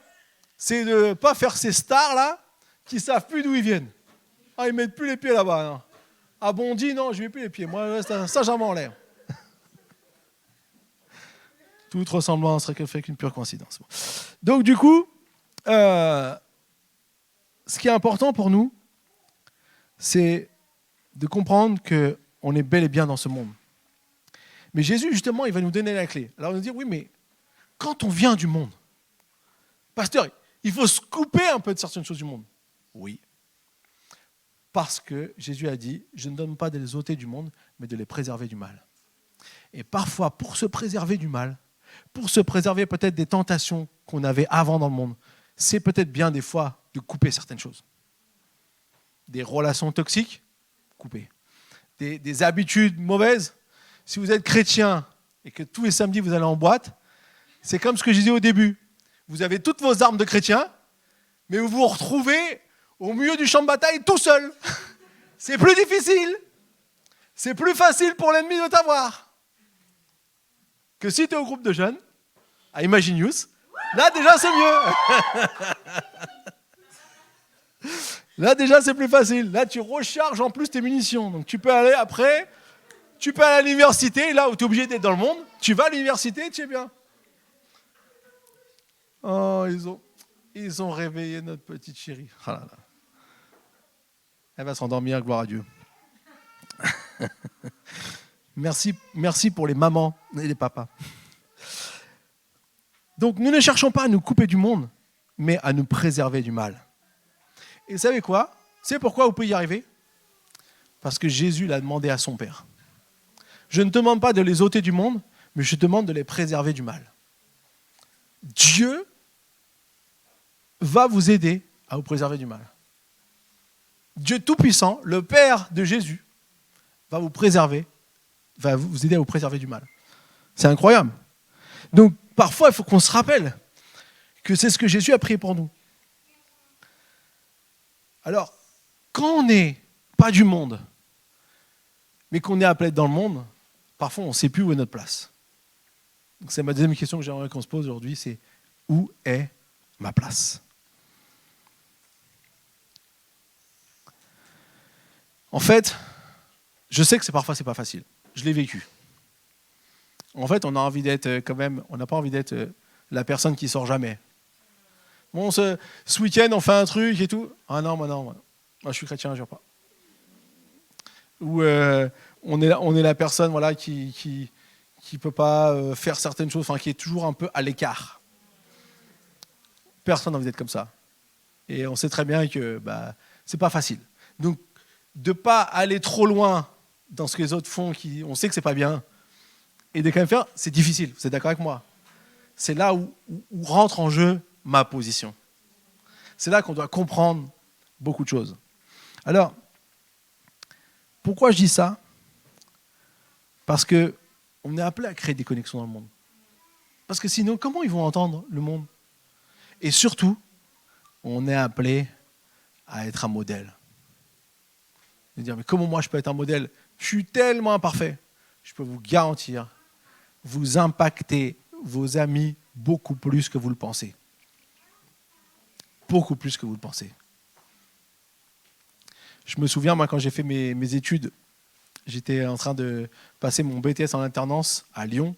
c'est de ne pas faire ces stars-là qui ne savent plus d'où ils viennent. Ils ne mettent plus les pieds là-bas. Non. À Bondy, non, je ne mets plus les pieds. Moi, ça jamais en l'air. Toute ressemblance serait fait qu'une pure coïncidence. Donc, du coup, ce qui est important pour nous, c'est de comprendre qu'on on est bel et bien dans ce monde. Mais Jésus, justement, il va nous donner la clé. Alors, on va nous dire, oui, mais quand on vient du monde, pasteur, il faut se couper un peu de certaines choses du monde. Oui. Parce que Jésus a dit, je ne donne pas de les ôter du monde, mais de les préserver du mal. Et parfois, pour se préserver du mal, pour se préserver peut-être des tentations qu'on avait avant dans le monde, c'est peut-être bien des fois de couper certaines choses. Des relations toxiques, couper. Des habitudes mauvaises. Si vous êtes chrétien et que tous les samedis vous allez en boîte, c'est comme ce que je disais au début. Vous avez toutes vos armes de chrétien, mais vous vous retrouvez au milieu du champ de bataille tout seul. C'est plus difficile. C'est plus facile pour l'ennemi de t'avoir. Que si tu es au groupe de jeunes, à Imagine Youth, là déjà c'est mieux. Là déjà c'est plus facile. Là tu recharges en plus tes munitions. Donc tu peux aller après, tu peux aller à l'université, là où tu es obligé d'être dans le monde, tu vas à l'université, tu es bien. Oh, ils ont réveillé notre petite chérie. Oh là là. Elle va s'endormir, gloire à Dieu. Merci pour les mamans et les papas. Donc, nous ne cherchons pas à nous couper du monde, mais à nous préserver du mal. Et vous savez quoi ? C'est pourquoi vous pouvez y arriver ? Parce que Jésus l'a demandé à son Père. Je ne te demande pas de les ôter du monde, mais je te demande de les préserver du mal. Dieu va vous aider à vous préserver du mal. Dieu Tout-Puissant, le Père de Jésus, va vous préserver, va vous aider à vous préserver du mal. C'est incroyable. Donc, parfois, il faut qu'on se rappelle que c'est ce que Jésus a prié pour nous. Alors, quand on n'est pas du monde, mais qu'on est appelé dans le monde, parfois, on ne sait plus où est notre place. Donc, c'est ma deuxième question que j'aimerais qu'on se pose aujourd'hui, c'est où est ma place ? En fait, je sais que parfois, c'est pas facile. Je l'ai vécu. En fait, on a envie d'être quand même, on n'a pas envie d'être la personne qui sort jamais. Bon, ce week-end, on fait un truc et tout. Ah non, moi, je suis chrétien, je ne jure pas. Ou on est la personne voilà, qui peut pas faire certaines choses, enfin, qui est toujours un peu à l'écart. Personne n'a envie d'être comme ça. Et on sait très bien que c'est pas facile. Donc, de ne pas aller trop loin dans ce que les autres font, on sait que c'est pas bien, et de quand même faire, c'est difficile. Vous êtes d'accord avec moi ? C'est là où rentre en jeu ma position. C'est là qu'on doit comprendre beaucoup de choses. Alors, pourquoi je dis ça ? Parce qu'on est appelé à créer des connexions dans le monde. Parce que sinon, comment ils vont entendre le monde ? Et surtout, on est appelé à être un modèle. De dire, mais comment moi je peux être un modèle ? Je suis tellement imparfait. Je peux vous garantir, vous impactez vos amis beaucoup plus que vous le pensez. Beaucoup plus que vous le pensez. Je me souviens, moi, quand j'ai fait mes études, j'étais en train de passer mon BTS en alternance à Lyon.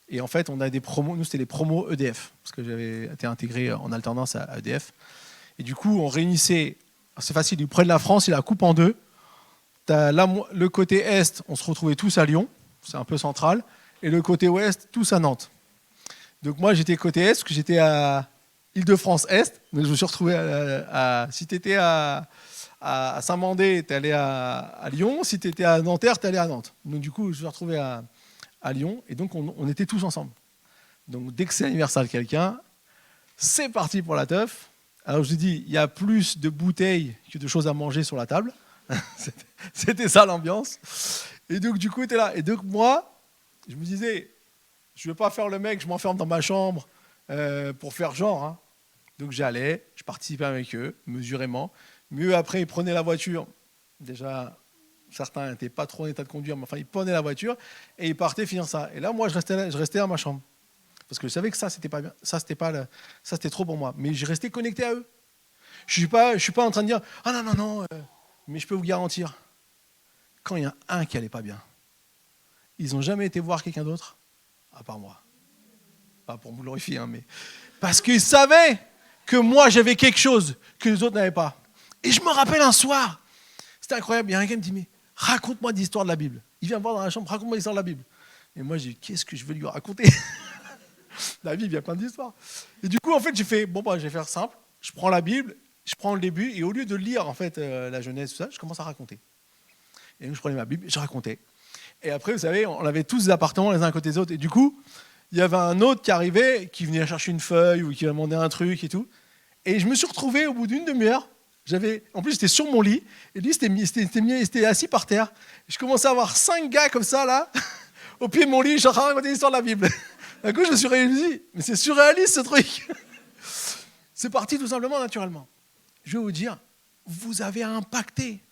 Et en fait, on a des promos. Nous, c'était les promos EDF, parce que j'avais été intégré en alternance à EDF. Et du coup, on réunissait, c'est facile, ils prennent la France, ils la coupent en deux. T'as le côté Est, on se retrouvait tous à Lyon, c'est un peu central, et le côté Ouest, tous à Nantes. Donc moi, j'étais côté Est, parce que j'étais à Île-de-France-Est, donc je me suis retrouvé si tu étais à Saint-Mandé, tu allais à Lyon, si tu étais à Nanterre, tu allais à Nantes. Donc du coup, je me suis retrouvé à Lyon, et donc on était tous ensemble. Donc dès que c'est l'anniversaire de quelqu'un, c'est parti pour la teuf. Alors je vous dis, il y a plus de bouteilles que de choses à manger sur la table. C'était ça l'ambiance. Et donc du coup, tu es là. Et donc moi, je me disais, je ne vais pas faire le mec, je m'enferme dans ma chambre pour faire genre. Hein. Donc j'allais, je participais avec eux, mesurément. Mieux après, ils prenaient la voiture. Déjà, certains n'étaient pas trop en état de conduire, mais enfin, ils prenaient la voiture et ils partaient finir ça. Et là, moi, je restais dans ma chambre. Parce que je savais que ça, c'était pas bien. Ça, c'était trop pour moi. Mais je restais connecté à eux. Je suis pas en train de dire « Ah non, mais je peux vous garantir, quand il y a un qui n'allait pas bien, ils n'ont jamais été voir quelqu'un d'autre, à part moi. Pas pour me glorifier, hein, mais parce qu'ils savaient que moi, j'avais quelque chose que les autres n'avaient pas. Et je me rappelle un soir, c'était incroyable, il y a un gars qui me dit « Mais raconte-moi l'histoire de la Bible. Il vient me voir dans la chambre, raconte-moi l'histoire de la Bible. Et moi, j'ai dit, qu'est-ce que je vais lui raconter? La Bible, il y a plein d'histoires. Et du coup, en fait, j'ai fait, je vais faire simple. Je prends la Bible, je prends le début, et au lieu de lire en fait la Genèse, tout ça, je commence à raconter. Et donc, je prenais ma Bible, je racontais. Et après, vous savez, on avait tous des appartements les uns à côté des autres. Et du coup, il y avait un autre qui arrivait, qui venait chercher une feuille ou qui me demandait un truc et tout. Et je me suis retrouvé au bout d'une demi-heure. En plus, j'étais sur mon lit. Et lui, il était assis par terre. Et je commençais à avoir 5 gars comme ça, là, au pied de mon lit. Je suis en train de raconter l'histoire de la Bible. D'un coup, je me suis réalisé, mais c'est surréaliste ce truc. C'est parti tout simplement naturellement. Je vais vous dire, vous avez impacté.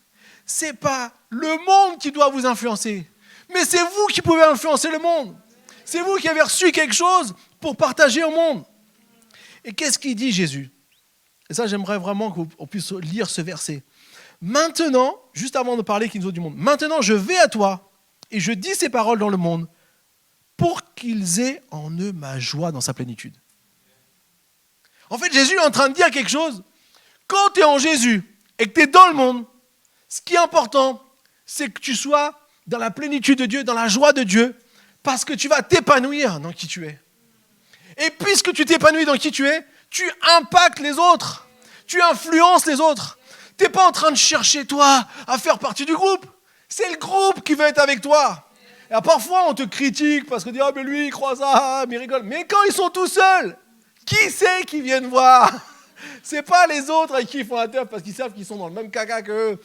C'est pas le monde qui doit vous influencer, mais c'est vous qui pouvez influencer le monde. C'est vous qui avez reçu quelque chose pour partager au monde. Et qu'est-ce qu'il dit Jésus? Et ça, j'aimerais vraiment qu'on puisse lire ce verset. Maintenant, juste avant de parler qu'il nous a du monde, maintenant je vais à toi et je dis ces paroles dans le monde pour qu'ils aient en eux ma joie dans sa plénitude. En fait, Jésus est en train de dire quelque chose. Quand tu es en Jésus et que tu es dans le monde, ce qui est important, c'est que tu sois dans la plénitude de Dieu, dans la joie de Dieu, parce que tu vas t'épanouir dans qui tu es. Et puisque tu t'épanouis dans qui tu es, tu impactes les autres, tu influences les autres. Tu n'es pas en train de chercher, toi, à faire partie du groupe. C'est le groupe qui veut être avec toi. Et parfois, on te critique parce qu'on dit « Ah, mais lui, il croit ça, mais il rigole. » Mais quand ils sont tout seuls, qui c'est qui viennent voir? C'est pas les autres avec qui ils font la teuf parce qu'ils savent qu'ils sont dans le même caca qu'eux.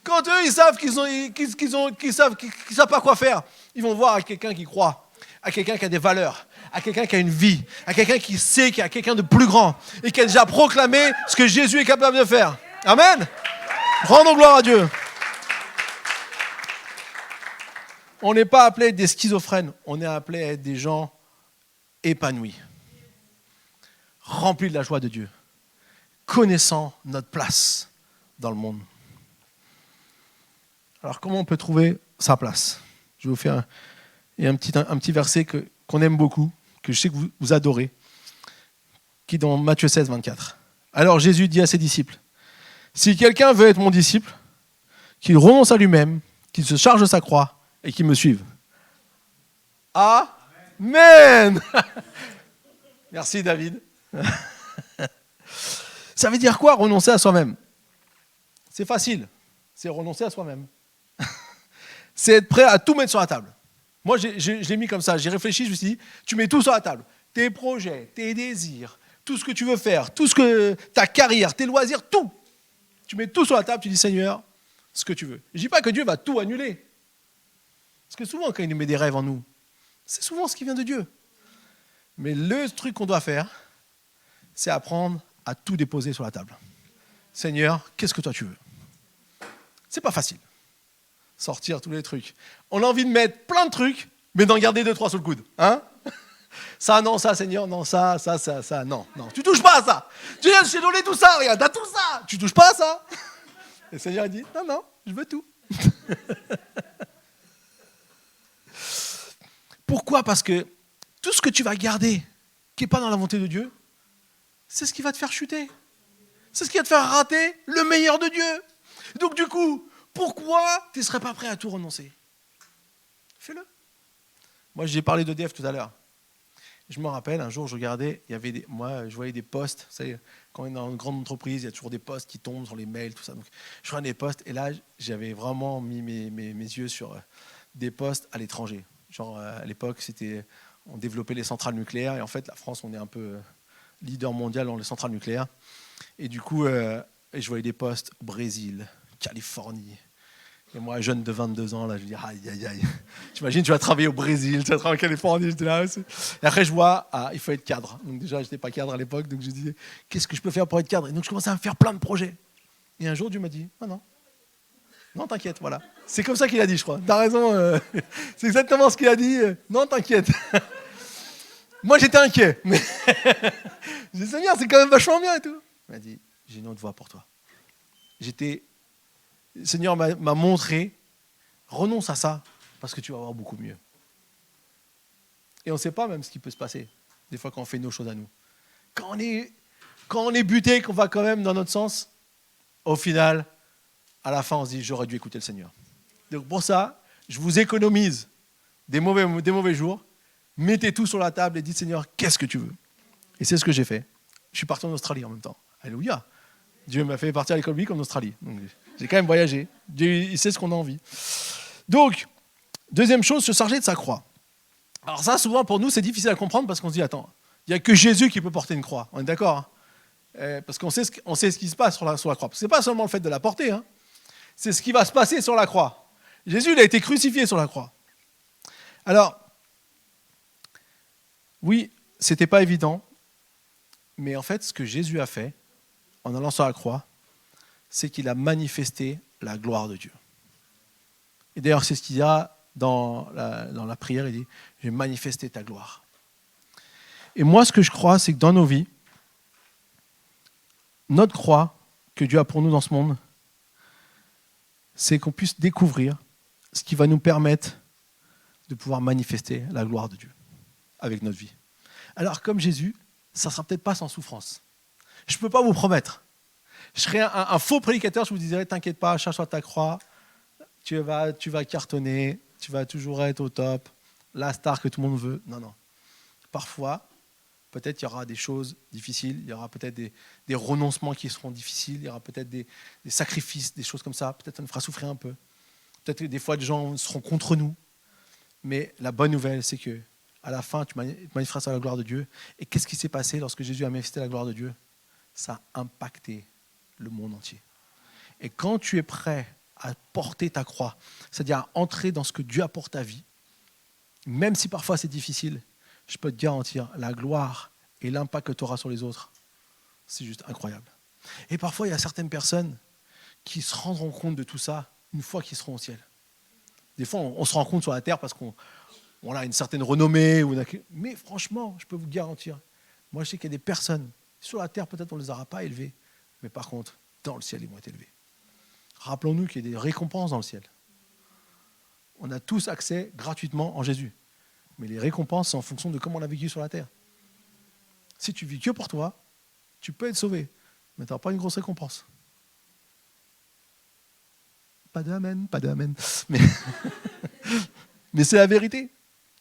Quand eux, ils savent qu'ils savent pas quoi faire, ils vont voir à quelqu'un qui croit, à quelqu'un qui a des valeurs, à quelqu'un qui a une vie, à quelqu'un qui sait qu'il y a quelqu'un de plus grand et qui a déjà proclamé ce que Jésus est capable de faire. Amen. Rendons gloire à Dieu. On n'est pas appelé à être des schizophrènes, on est appelé à être des gens épanouis, remplis de la joie de Dieu, connaissant notre place dans le monde. Alors, comment on peut trouver sa place? Je vais vous faire un petit verset qu'on aime beaucoup, que je sais que vous adorez, qui est dans Matthieu 16, 24. Alors, Jésus dit à ses disciples, « Si quelqu'un veut être mon disciple, qu'il renonce à lui-même, qu'il se charge de sa croix et qu'il me suive. » Amen. Merci, David. Ça veut dire quoi, renoncer à soi-même? C'est facile, c'est renoncer à soi-même. C'est être prêt à tout mettre sur la table. Moi, je l'ai mis comme ça, j'ai réfléchi, je me suis dit, tu mets tout sur la table. Tes projets, tes désirs, tout ce que tu veux faire, ta carrière, tes loisirs, tout. Tu mets tout sur la table, tu dis, Seigneur, ce que tu veux. Je ne dis pas que Dieu va tout annuler. Parce que souvent, quand il nous met des rêves en nous, c'est souvent ce qui vient de Dieu. Mais le truc qu'on doit faire, c'est apprendre à tout déposer sur la table. Seigneur, qu'est-ce que toi tu veux? C'est pas facile. Sortir tous les trucs. On a envie de mettre plein de trucs, mais d'en garder 2-3 sous le coude. Hein? Ça, non, ça, Seigneur, non, ça, non. Tu touches pas à ça. Tu viens, je t'ai donné tout ça, regarde, t'as tout ça. Tu touches pas à ça. Et le Seigneur dit, non, je veux tout. Pourquoi? Parce que tout ce que tu vas garder, qui n'est pas dans la volonté de Dieu, c'est ce qui va te faire chuter. C'est ce qui va te faire rater le meilleur de Dieu. Donc du coup, pourquoi tu ne serais pas prêt à tout renoncer? Fais-le. Moi, j'ai parlé d'EDF tout à l'heure. Je me rappelle, un jour, je regardais, je voyais des posts. Vous savez, quand on est dans une grande entreprise, il y a toujours des posts qui tombent sur les mails, tout ça. Donc, je regardais des posts, et là, j'avais vraiment mis mes yeux sur des posts à l'étranger. Genre, à l'époque, on développait les centrales nucléaires, et en fait, la France, on est un peu leader mondial dans les centrales nucléaires. Et du coup, je voyais des posts au Brésil, Californie. Et moi, jeune de 22 ans, là, je dis aïe. T'imagines, tu vas travailler au Brésil, tu vas travailler en Californie, j'étais là aussi. Et après, je vois, il faut être cadre. Donc déjà, je n'étais pas cadre à l'époque, donc je disais, qu'est-ce que je peux faire pour être cadre? Et donc, je commençais à me faire plein de projets. Et un jour, Dieu m'a dit, non, t'inquiète, voilà. C'est comme ça qu'il a dit, je crois. T'as raison, c'est exactement ce qu'il a dit. Non, t'inquiète. Moi, j'étais inquiet. Mais j'ai dit, Seigneur, c'est quand même vachement bien et tout. Il m'a dit, j'ai une autre voie pour toi. Le Seigneur m'a montré, renonce à ça, parce que tu vas avoir beaucoup mieux. Et on ne sait pas même ce qui peut se passer, des fois quand on fait nos choses à nous. Quand on est buté, qu'on va quand même dans notre sens, au final, à la fin, on se dit, j'aurais dû écouter le Seigneur. Donc pour ça, je vous économise des mauvais jours. Mettez tout sur la table et dites Seigneur, qu'est-ce que tu veux? Et c'est ce que j'ai fait. Je suis parti en Australie en même temps. Alléluia. Dieu m'a fait partir à l'école biblique en Australie. Donc, j'ai quand même voyagé. Dieu, il sait ce qu'on a envie. Donc, deuxième chose, se charger de sa croix. Alors ça, souvent pour nous, c'est difficile à comprendre parce qu'on se dit, attends, il n'y a que Jésus qui peut porter une croix. On est d'accord, hein? Parce qu'on sait ce qui se passe sur la croix. Ce n'est pas seulement le fait de la porter, hein. C'est ce qui va se passer sur la croix. Jésus, il a été crucifié sur la croix. Alors, oui, ce n'était pas évident, mais en fait, ce que Jésus a fait, en allant sur la croix, c'est qu'il a manifesté la gloire de Dieu. Et d'ailleurs, c'est ce qu'il y a dans la prière, il dit « Je vais manifester ta gloire ». Et moi, ce que je crois, c'est que dans nos vies, notre croix que Dieu a pour nous dans ce monde, c'est qu'on puisse découvrir ce qui va nous permettre de pouvoir manifester la gloire de Dieu avec notre vie. Alors, comme Jésus, ça ne sera peut-être pas sans souffrance. Je ne peux pas vous promettre. Je serais un faux prédicateur, je vous dirais, t'inquiète pas, cherche ta croix, tu vas cartonner, tu vas toujours être au top, la star que tout le monde veut. Non, non. Parfois, peut-être il y aura des choses difficiles, il y aura peut-être des renoncements qui seront difficiles, il y aura peut-être des sacrifices, des choses comme ça. Peut-être ça nous fera souffrir un peu. Peut-être que des fois, des gens seront contre nous. Mais la bonne nouvelle, c'est que à la fin, tu manifesteras la gloire de Dieu. Et qu'est-ce qui s'est passé lorsque Jésus a manifesté la gloire de Dieu? Ça a impacté le monde entier. Et quand tu es prêt à porter ta croix, c'est-à-dire à entrer dans ce que Dieu a pour ta vie, même si parfois c'est difficile, je peux te garantir, la gloire et l'impact que tu auras sur les autres, c'est juste incroyable. Et parfois, il y a certaines personnes qui se rendront compte de tout ça une fois qu'ils seront au ciel. Des fois, on se rend compte sur la terre parce qu'on a une certaine renommée. Mais franchement, je peux vous garantir, moi je sais qu'il y a des personnes, sur la terre peut-être on ne les aura pas élevées, mais par contre, dans le ciel, ils vont être élevés. Rappelons-nous qu'il y a des récompenses dans le ciel. On a tous accès gratuitement en Jésus. Mais les récompenses, c'est en fonction de comment on a vécu sur la terre. Si tu vis que pour toi, tu peux être sauvé, mais tu n'auras pas une grosse récompense. Pas de amen, pas de amen. Mais c'est la vérité.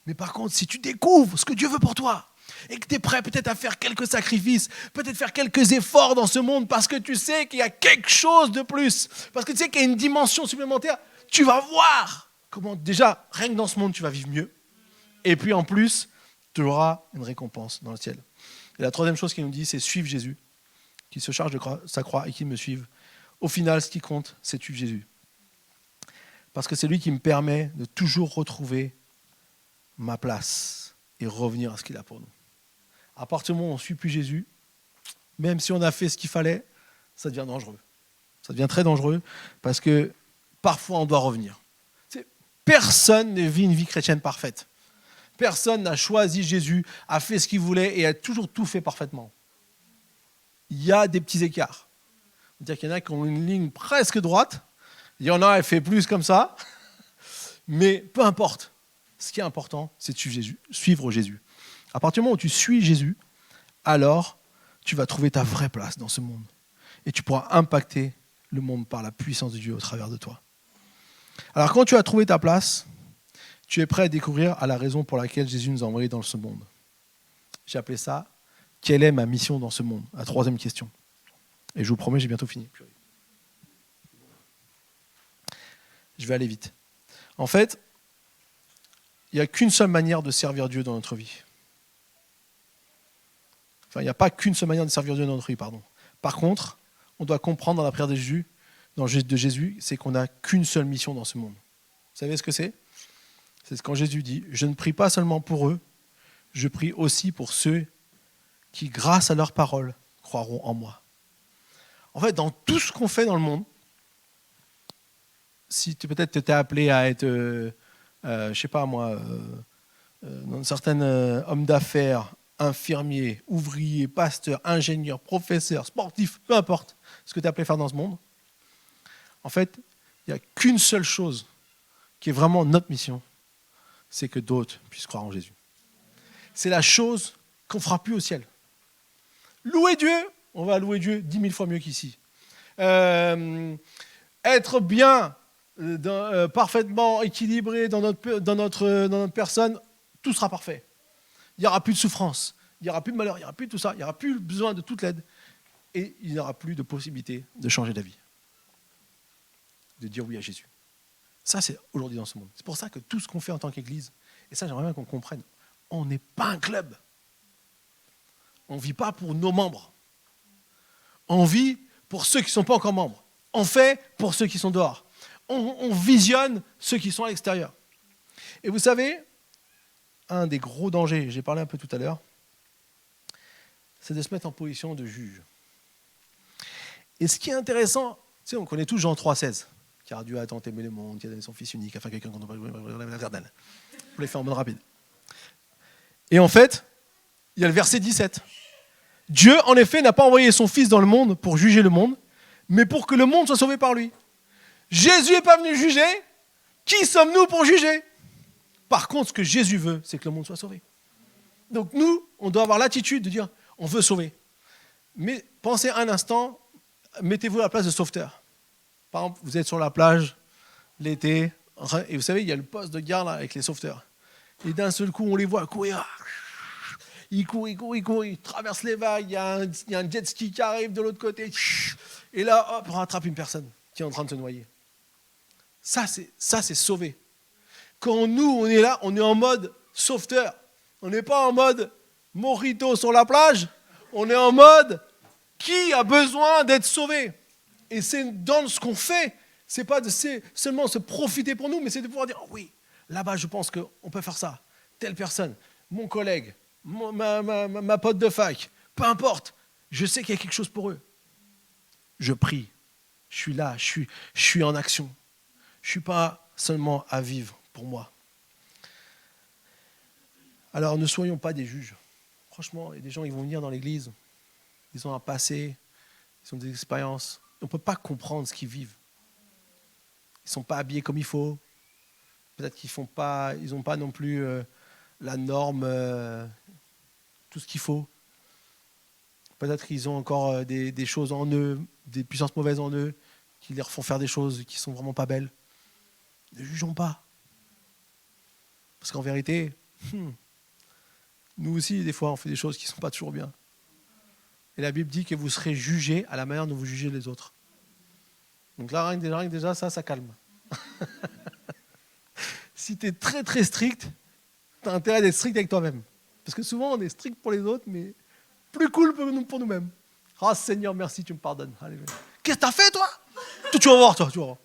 Mais par contre, si tu découvres ce que Dieu veut pour toi, et que tu es prêt peut-être à faire quelques sacrifices, peut-être faire quelques efforts dans ce monde, parce que tu sais qu'il y a quelque chose de plus, parce que tu sais qu'il y a une dimension supplémentaire, tu vas voir comment déjà, rien que dans ce monde, tu vas vivre mieux. Et puis en plus, tu auras une récompense dans le ciel. Et la troisième chose qu'il nous dit, c'est suivre Jésus, qui se charge de sa croix et qui me suive. Au final, ce qui compte, c'est de suivre Jésus. Parce que c'est lui qui me permet de toujours retrouver ma place et revenir à ce qu'il a pour nous. À partir du moment où on ne suit plus Jésus, même si on a fait ce qu'il fallait, ça devient dangereux. Ça devient très dangereux parce que parfois on doit revenir. Personne ne vit une vie chrétienne parfaite. Personne n'a choisi Jésus, a fait ce qu'il voulait et a toujours tout fait parfaitement. Il y a des petits écarts. C'est-à-dire qu'il y en a qui ont une ligne presque droite, il y en a qui fait plus comme ça, mais peu importe. Ce qui est important, c'est de suivre Jésus. À partir du moment où tu suis Jésus, alors tu vas trouver ta vraie place dans ce monde. Et tu pourras impacter le monde par la puissance de Dieu au travers de toi. Alors quand tu as trouvé ta place, tu es prêt à découvrir à la raison pour laquelle Jésus nous a envoyés dans ce monde. J'ai appelé ça « Quelle est ma mission dans ce monde ?» La troisième question. Et je vous promets, j'ai bientôt fini. Je vais aller vite. En fait, il n'y a qu'une seule manière de servir Dieu dans notre vie. Enfin, il n'y a pas qu'une seule manière de servir Dieu dans notre vie, pardon. Par contre, on doit comprendre dans la prière de Jésus, c'est qu'on n'a qu'une seule mission dans ce monde. Vous savez ce que c'est ? C'est quand Jésus dit « Je ne prie pas seulement pour eux, je prie aussi pour ceux qui, grâce à leur parole, croiront en moi. » En fait, dans tout ce qu'on fait dans le monde, si peut-être tu étais appelé à être, je ne sais pas moi, dans certains hommes d'affaires, infirmiers, ouvriers, pasteurs, ingénieurs, professeurs, sportifs, peu importe ce que tu es appelé à faire dans ce monde, en fait, il n'y a qu'une seule chose qui est vraiment notre mission, c'est que d'autres puissent croire en Jésus. C'est la chose qu'on ne fera plus au ciel. Louer Dieu, on va louer Dieu 10 000 fois mieux qu'ici. Être bien parfaitement équilibré dans notre personne, tout sera parfait. Il n'y aura plus de souffrance, il n'y aura plus de malheur, il n'y aura plus de tout ça, il n'y aura plus besoin de toute l'aide. Et il n'y aura plus de possibilité de changer d'avis, de dire oui à Jésus. Ça, c'est aujourd'hui dans ce monde. C'est pour ça que tout ce qu'on fait en tant qu'Église, et ça, j'aimerais bien qu'on comprenne, on n'est pas un club. On ne vit pas pour nos membres. On vit pour ceux qui ne sont pas encore membres. On fait pour ceux qui sont dehors. On visionne ceux qui sont à l'extérieur. Et vous savez, un des gros dangers, j'ai parlé un peu tout à l'heure, c'est de se mettre en position de juge. Et ce qui est intéressant, tu sais, on connaît tous Jean 3,16, car Dieu a tant aimé le monde, qu'il a donné son Fils unique, afin que quelqu'un qu'on éternel. Pour les faire en mode rapide. Et en fait, il y a le verset 17. Dieu, en effet, n'a pas envoyé son Fils dans le monde pour juger le monde, mais pour que le monde soit sauvé par lui. Jésus n'est pas venu juger. Qui sommes-nous pour juger? Par contre, ce que Jésus veut, c'est que le monde soit sauvé. Donc nous, on doit avoir l'attitude de dire, on veut sauver. Mais pensez un instant, mettez-vous à la place de sauveteur. Par exemple, vous êtes sur la plage, l'été, et vous savez, il y a le poste de garde là, avec les sauveteurs. Et d'un seul coup, on les voit courir. Ils courent, ils traversent les vagues, il y a un jet ski qui arrive de l'autre côté. Et là, hop, on rattrape une personne qui est en train de se noyer. Ça, c'est sauver. Quand nous, on est là, on est en mode sauveteur. On n'est pas en mode mojito sur la plage. On est en mode qui a besoin d'être sauvé. Et c'est dans ce qu'on fait. C'est pas seulement se profiter pour nous, mais c'est de pouvoir dire, oh oui, là-bas, je pense qu'on peut faire ça. Telle personne, mon collègue, ma pote de fac, peu importe. Je sais qu'il y a quelque chose pour eux. Je prie. Je suis là, je suis en action. Je ne suis pas seulement à vivre pour moi. Alors ne soyons pas des juges. Franchement, il y a des gens qui vont venir dans l'église, ils ont un passé, ils ont des expériences. On ne peut pas comprendre ce qu'ils vivent. Ils ne sont pas habillés comme il faut. Peut-être qu'ils n'ont pas non plus la norme, tout ce qu'il faut. Peut-être qu'ils ont encore des choses en eux, des puissances mauvaises en eux, qui leur font faire des choses qui ne sont vraiment pas belles. Ne jugeons pas. Parce qu'en vérité, nous aussi, des fois, on fait des choses qui ne sont pas toujours bien. Et la Bible dit que vous serez jugés à la manière dont vous jugez les autres. Donc là, rien que déjà, ça calme. Si tu es très très strict, tu as intérêt d'être strict avec toi-même. Parce que souvent, on est strict pour les autres, mais plus cool pour nous-mêmes. Ah Seigneur, merci, tu me pardonnes. Alléluia. Qu'est-ce que tu as fait, toi? Tu vas voir, toi, tu vas voir.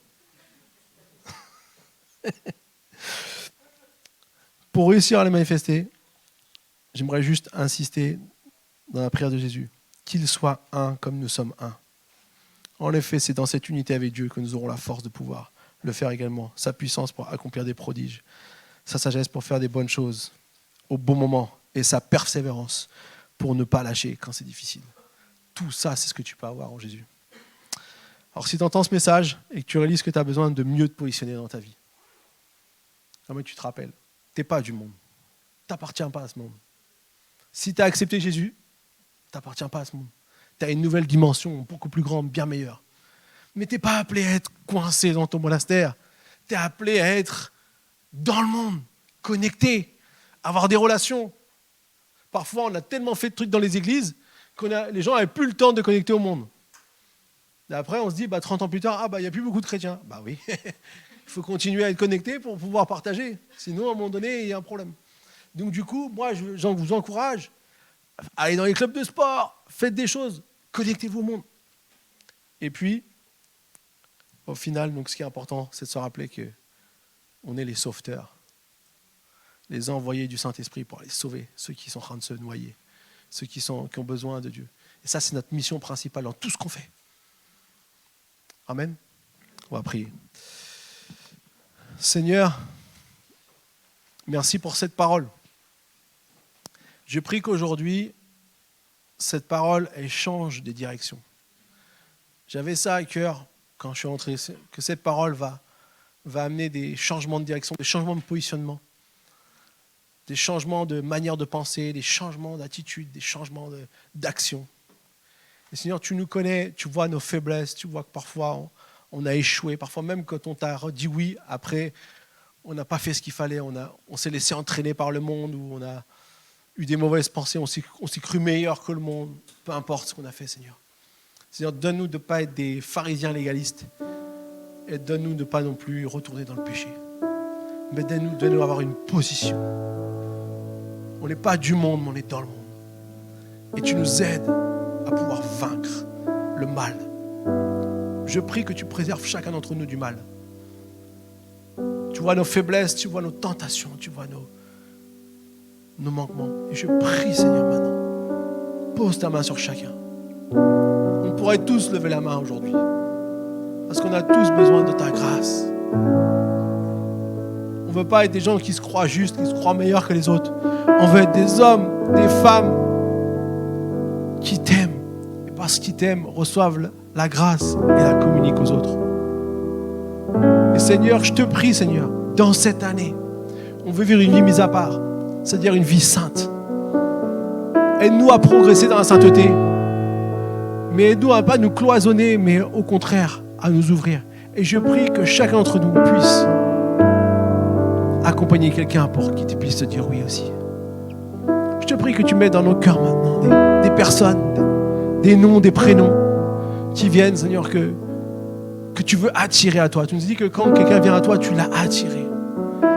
Pour réussir à les manifester, j'aimerais juste insister dans la prière de Jésus, qu'il soit un comme nous sommes un. En effet, c'est dans cette unité avec Dieu que nous aurons la force de pouvoir le faire également, sa puissance pour accomplir des prodiges, sa sagesse pour faire des bonnes choses au bon moment et sa persévérance pour ne pas lâcher quand c'est difficile. Tout ça, c'est ce que tu peux avoir en Jésus. Alors si tu entends ce message et que tu réalises que tu as besoin de mieux te positionner dans ta vie, comment tu te rappelles, tu n'es pas du monde. Tu n'appartiens pas à ce monde. Si tu as accepté Jésus, tu n'appartiens pas à ce monde. Tu as une nouvelle dimension beaucoup plus grande, bien meilleure. Mais tu n'es pas appelé à être coincé dans ton monastère. Tu es appelé à être dans le monde, connecté, avoir des relations. Parfois, on a tellement fait de trucs dans les églises que les gens n'avaient plus le temps de connecter au monde. Et après, on se dit, 30 ans plus tard, il n'y a plus beaucoup de chrétiens. Oui, il faut continuer à être connecté pour pouvoir partager. Sinon, à un moment donné, il y a un problème. Donc du coup, moi, je vous encourage, allez dans les clubs de sport, faites des choses, connectez-vous au monde. Et puis, au final, donc, ce qui est important, c'est de se rappeler qu'on est les sauveteurs, les envoyés du Saint-Esprit pour aller sauver ceux qui sont en train de se noyer, ceux qui ont besoin de Dieu. Et ça, c'est notre mission principale dans tout ce qu'on fait. Amen. On va prier. Seigneur, merci pour cette parole. Je prie qu'aujourd'hui, cette parole, elle change des directions. J'avais ça à cœur quand je suis entré, que cette parole va amener des changements de direction, des changements de positionnement, des changements de manière de penser, des changements d'attitude, des changements d'action. Et Seigneur, tu nous connais, tu vois nos faiblesses, tu vois que parfois on a échoué. Parfois même quand on t'a dit oui, après, on n'a pas fait ce qu'il fallait. On s'est laissé entraîner par le monde ou on a eu des mauvaises pensées. On s'est cru meilleur que le monde. Peu importe ce qu'on a fait, Seigneur. Seigneur, donne-nous de ne pas être des pharisiens légalistes. Et donne-nous de ne pas non plus retourner dans le péché. Mais donne-nous d'avoir une position. On n'est pas du monde, mais on est dans le monde. Et tu nous aides à pouvoir vaincre le mal. Je prie que tu préserves chacun d'entre nous du mal. Tu vois nos faiblesses, tu vois nos tentations, tu vois nos manquements. Et je prie, Seigneur, maintenant, pose ta main sur chacun. On pourrait tous lever la main aujourd'hui. Parce qu'on a tous besoin de ta grâce. On ne veut pas être des gens qui se croient justes, qui se croient meilleurs que les autres. On veut être des hommes, des femmes qui t'aiment. Et parce qu'ils t'aiment, reçoivent la grâce et la communiquent aux autres. Et Seigneur, je te prie, Seigneur, dans cette année, on veut vivre une vie mise à part, c'est-à-dire une vie sainte. Aide-nous à progresser dans la sainteté. Mais aide-nous à ne pas nous cloisonner, mais au contraire, à nous ouvrir. Et je prie que chacun d'entre nous puisse accompagner quelqu'un pour qu'il puisse te dire oui aussi. Je te prie que tu mettes dans nos cœurs maintenant des personnes, des noms, des prénoms qui viennent, Seigneur, que tu veux attirer à toi. Tu nous dis que quand quelqu'un vient à toi, tu l'as attiré.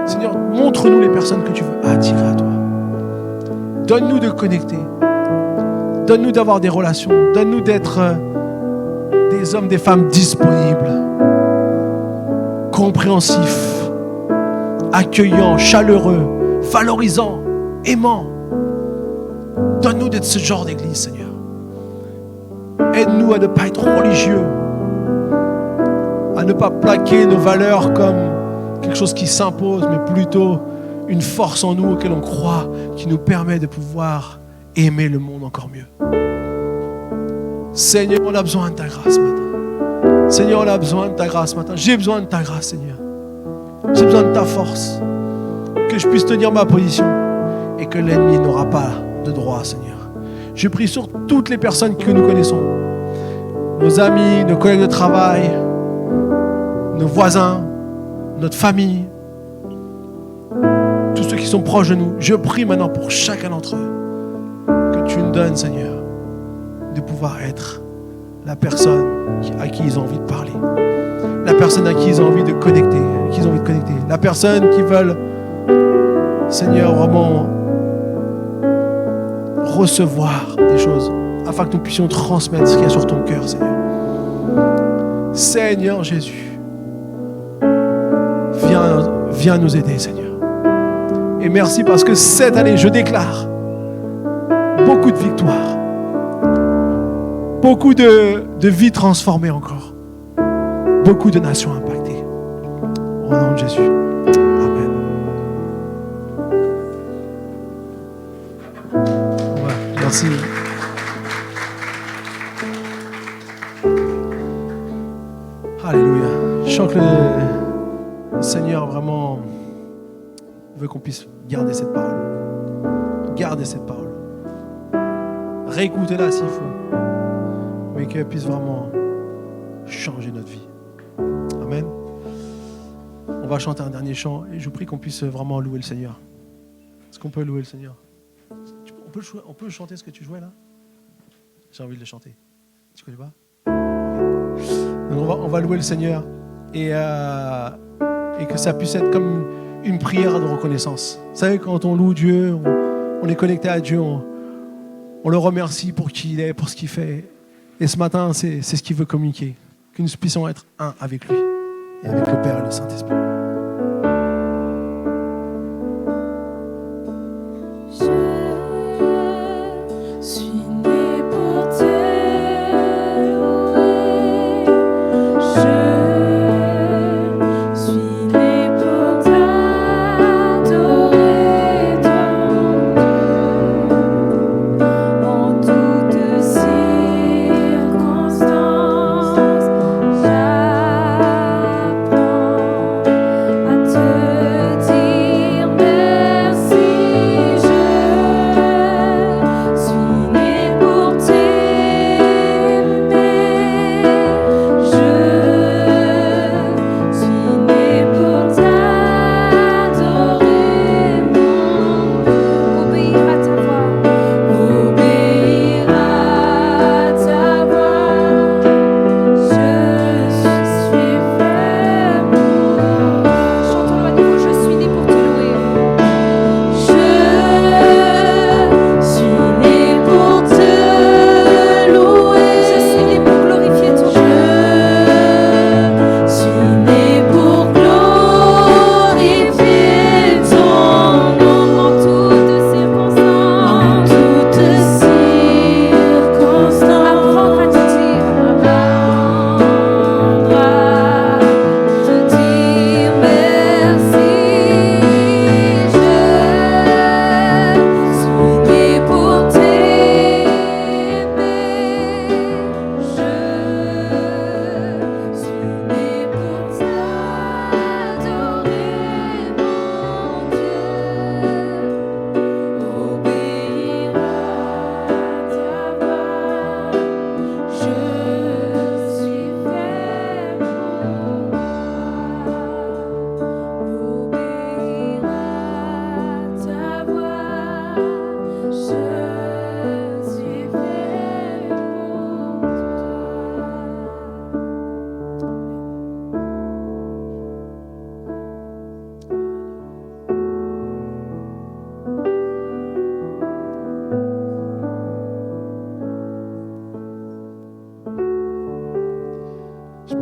Seigneur, montre-nous les personnes que tu veux attirer à toi. Donne-nous de connecter. Donne-nous d'avoir des relations. Donne-nous d'être des hommes, des femmes disponibles, compréhensifs, accueillants, chaleureux, valorisants, aimants. Donne-nous d'être ce genre d'église, Seigneur. Aide-nous à ne pas être religieux, à ne pas plaquer nos valeurs comme quelque chose qui s'impose, mais plutôt une force en nous auquel on croit, qui nous permet de pouvoir aimer le monde encore mieux. Seigneur, on a besoin de ta grâce maintenant. Seigneur, on a besoin de ta grâce maintenant. J'ai besoin de ta grâce, Seigneur. J'ai besoin de ta force. Que je puisse tenir ma position et que l'ennemi n'aura pas de droit, Seigneur. Je prie sur toutes les personnes que nous connaissons. Nos amis, nos collègues de travail, nos voisins, notre famille, tous ceux qui sont proches de nous. Je prie maintenant pour chacun d'entre eux que tu nous donnes, Seigneur, de pouvoir être la personne à qui ils ont envie de parler, la personne à qui ils ont envie de connecter, la personne qui veulent, Seigneur, vraiment recevoir des choses afin que nous puissions transmettre ce qu'il y a sur ton cœur, Seigneur. Seigneur Jésus, viens nous aider, Seigneur. Et merci parce que cette année, je déclare beaucoup de victoires, beaucoup de vies transformées encore, beaucoup de nations impactées. Au nom de Jésus. Amen. Ouais, merci. Alléluia. Je sens que le Seigneur vraiment veut qu'on puisse garder cette parole. Garder cette parole. Réécoutez-la s'il faut. Mais qu'elle puisse vraiment changer notre vie. Amen. On va chanter un dernier chant et je vous prie qu'on puisse vraiment louer le Seigneur. Est-ce qu'on peut louer le Seigneur? On peut chanter ce que tu jouais là? J'ai envie de le chanter. Tu connais pas? Donc on va louer le Seigneur et que ça puisse être comme une prière de reconnaissance. Vous savez, quand on loue Dieu, on est connecté à Dieu, on le remercie pour qui il est, pour ce qu'il fait. Et ce matin, c'est ce qu'il veut communiquer. Que nous puissions être un avec lui et avec le Père et le Saint-Esprit. Je suis né pour te louer. Je suis né pour t'adorer, ton Dieu. En toutes circonstances, j'apprends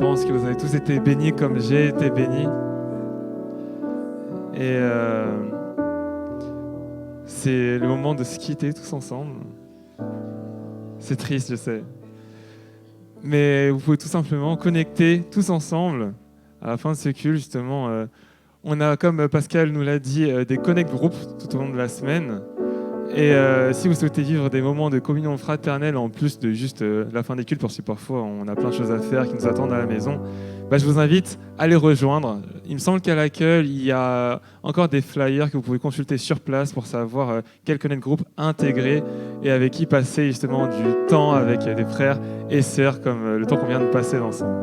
pense que vous avez tous été bénis comme j'ai été béni. Et c'est le moment de se quitter tous ensemble. C'est triste, je sais. Mais vous pouvez tout simplement connecter tous ensemble à la fin de ce culte, justement. On a, comme Pascal nous l'a dit, des connect groups tout au long de la semaine. Et si vous souhaitez vivre des moments de communion fraternelle en plus de juste la fin des cultes, parce que parfois on a plein de choses à faire qui nous attendent à la maison, je vous invite à les rejoindre. Il me semble qu'à l'accueil, il y a encore des flyers que vous pouvez consulter sur place pour savoir quel connect group intégrer et avec qui passer justement du temps avec des frères et sœurs comme le temps qu'on vient de passer ensemble.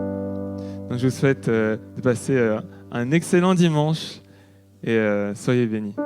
Donc je vous souhaite de passer un excellent dimanche et soyez bénis.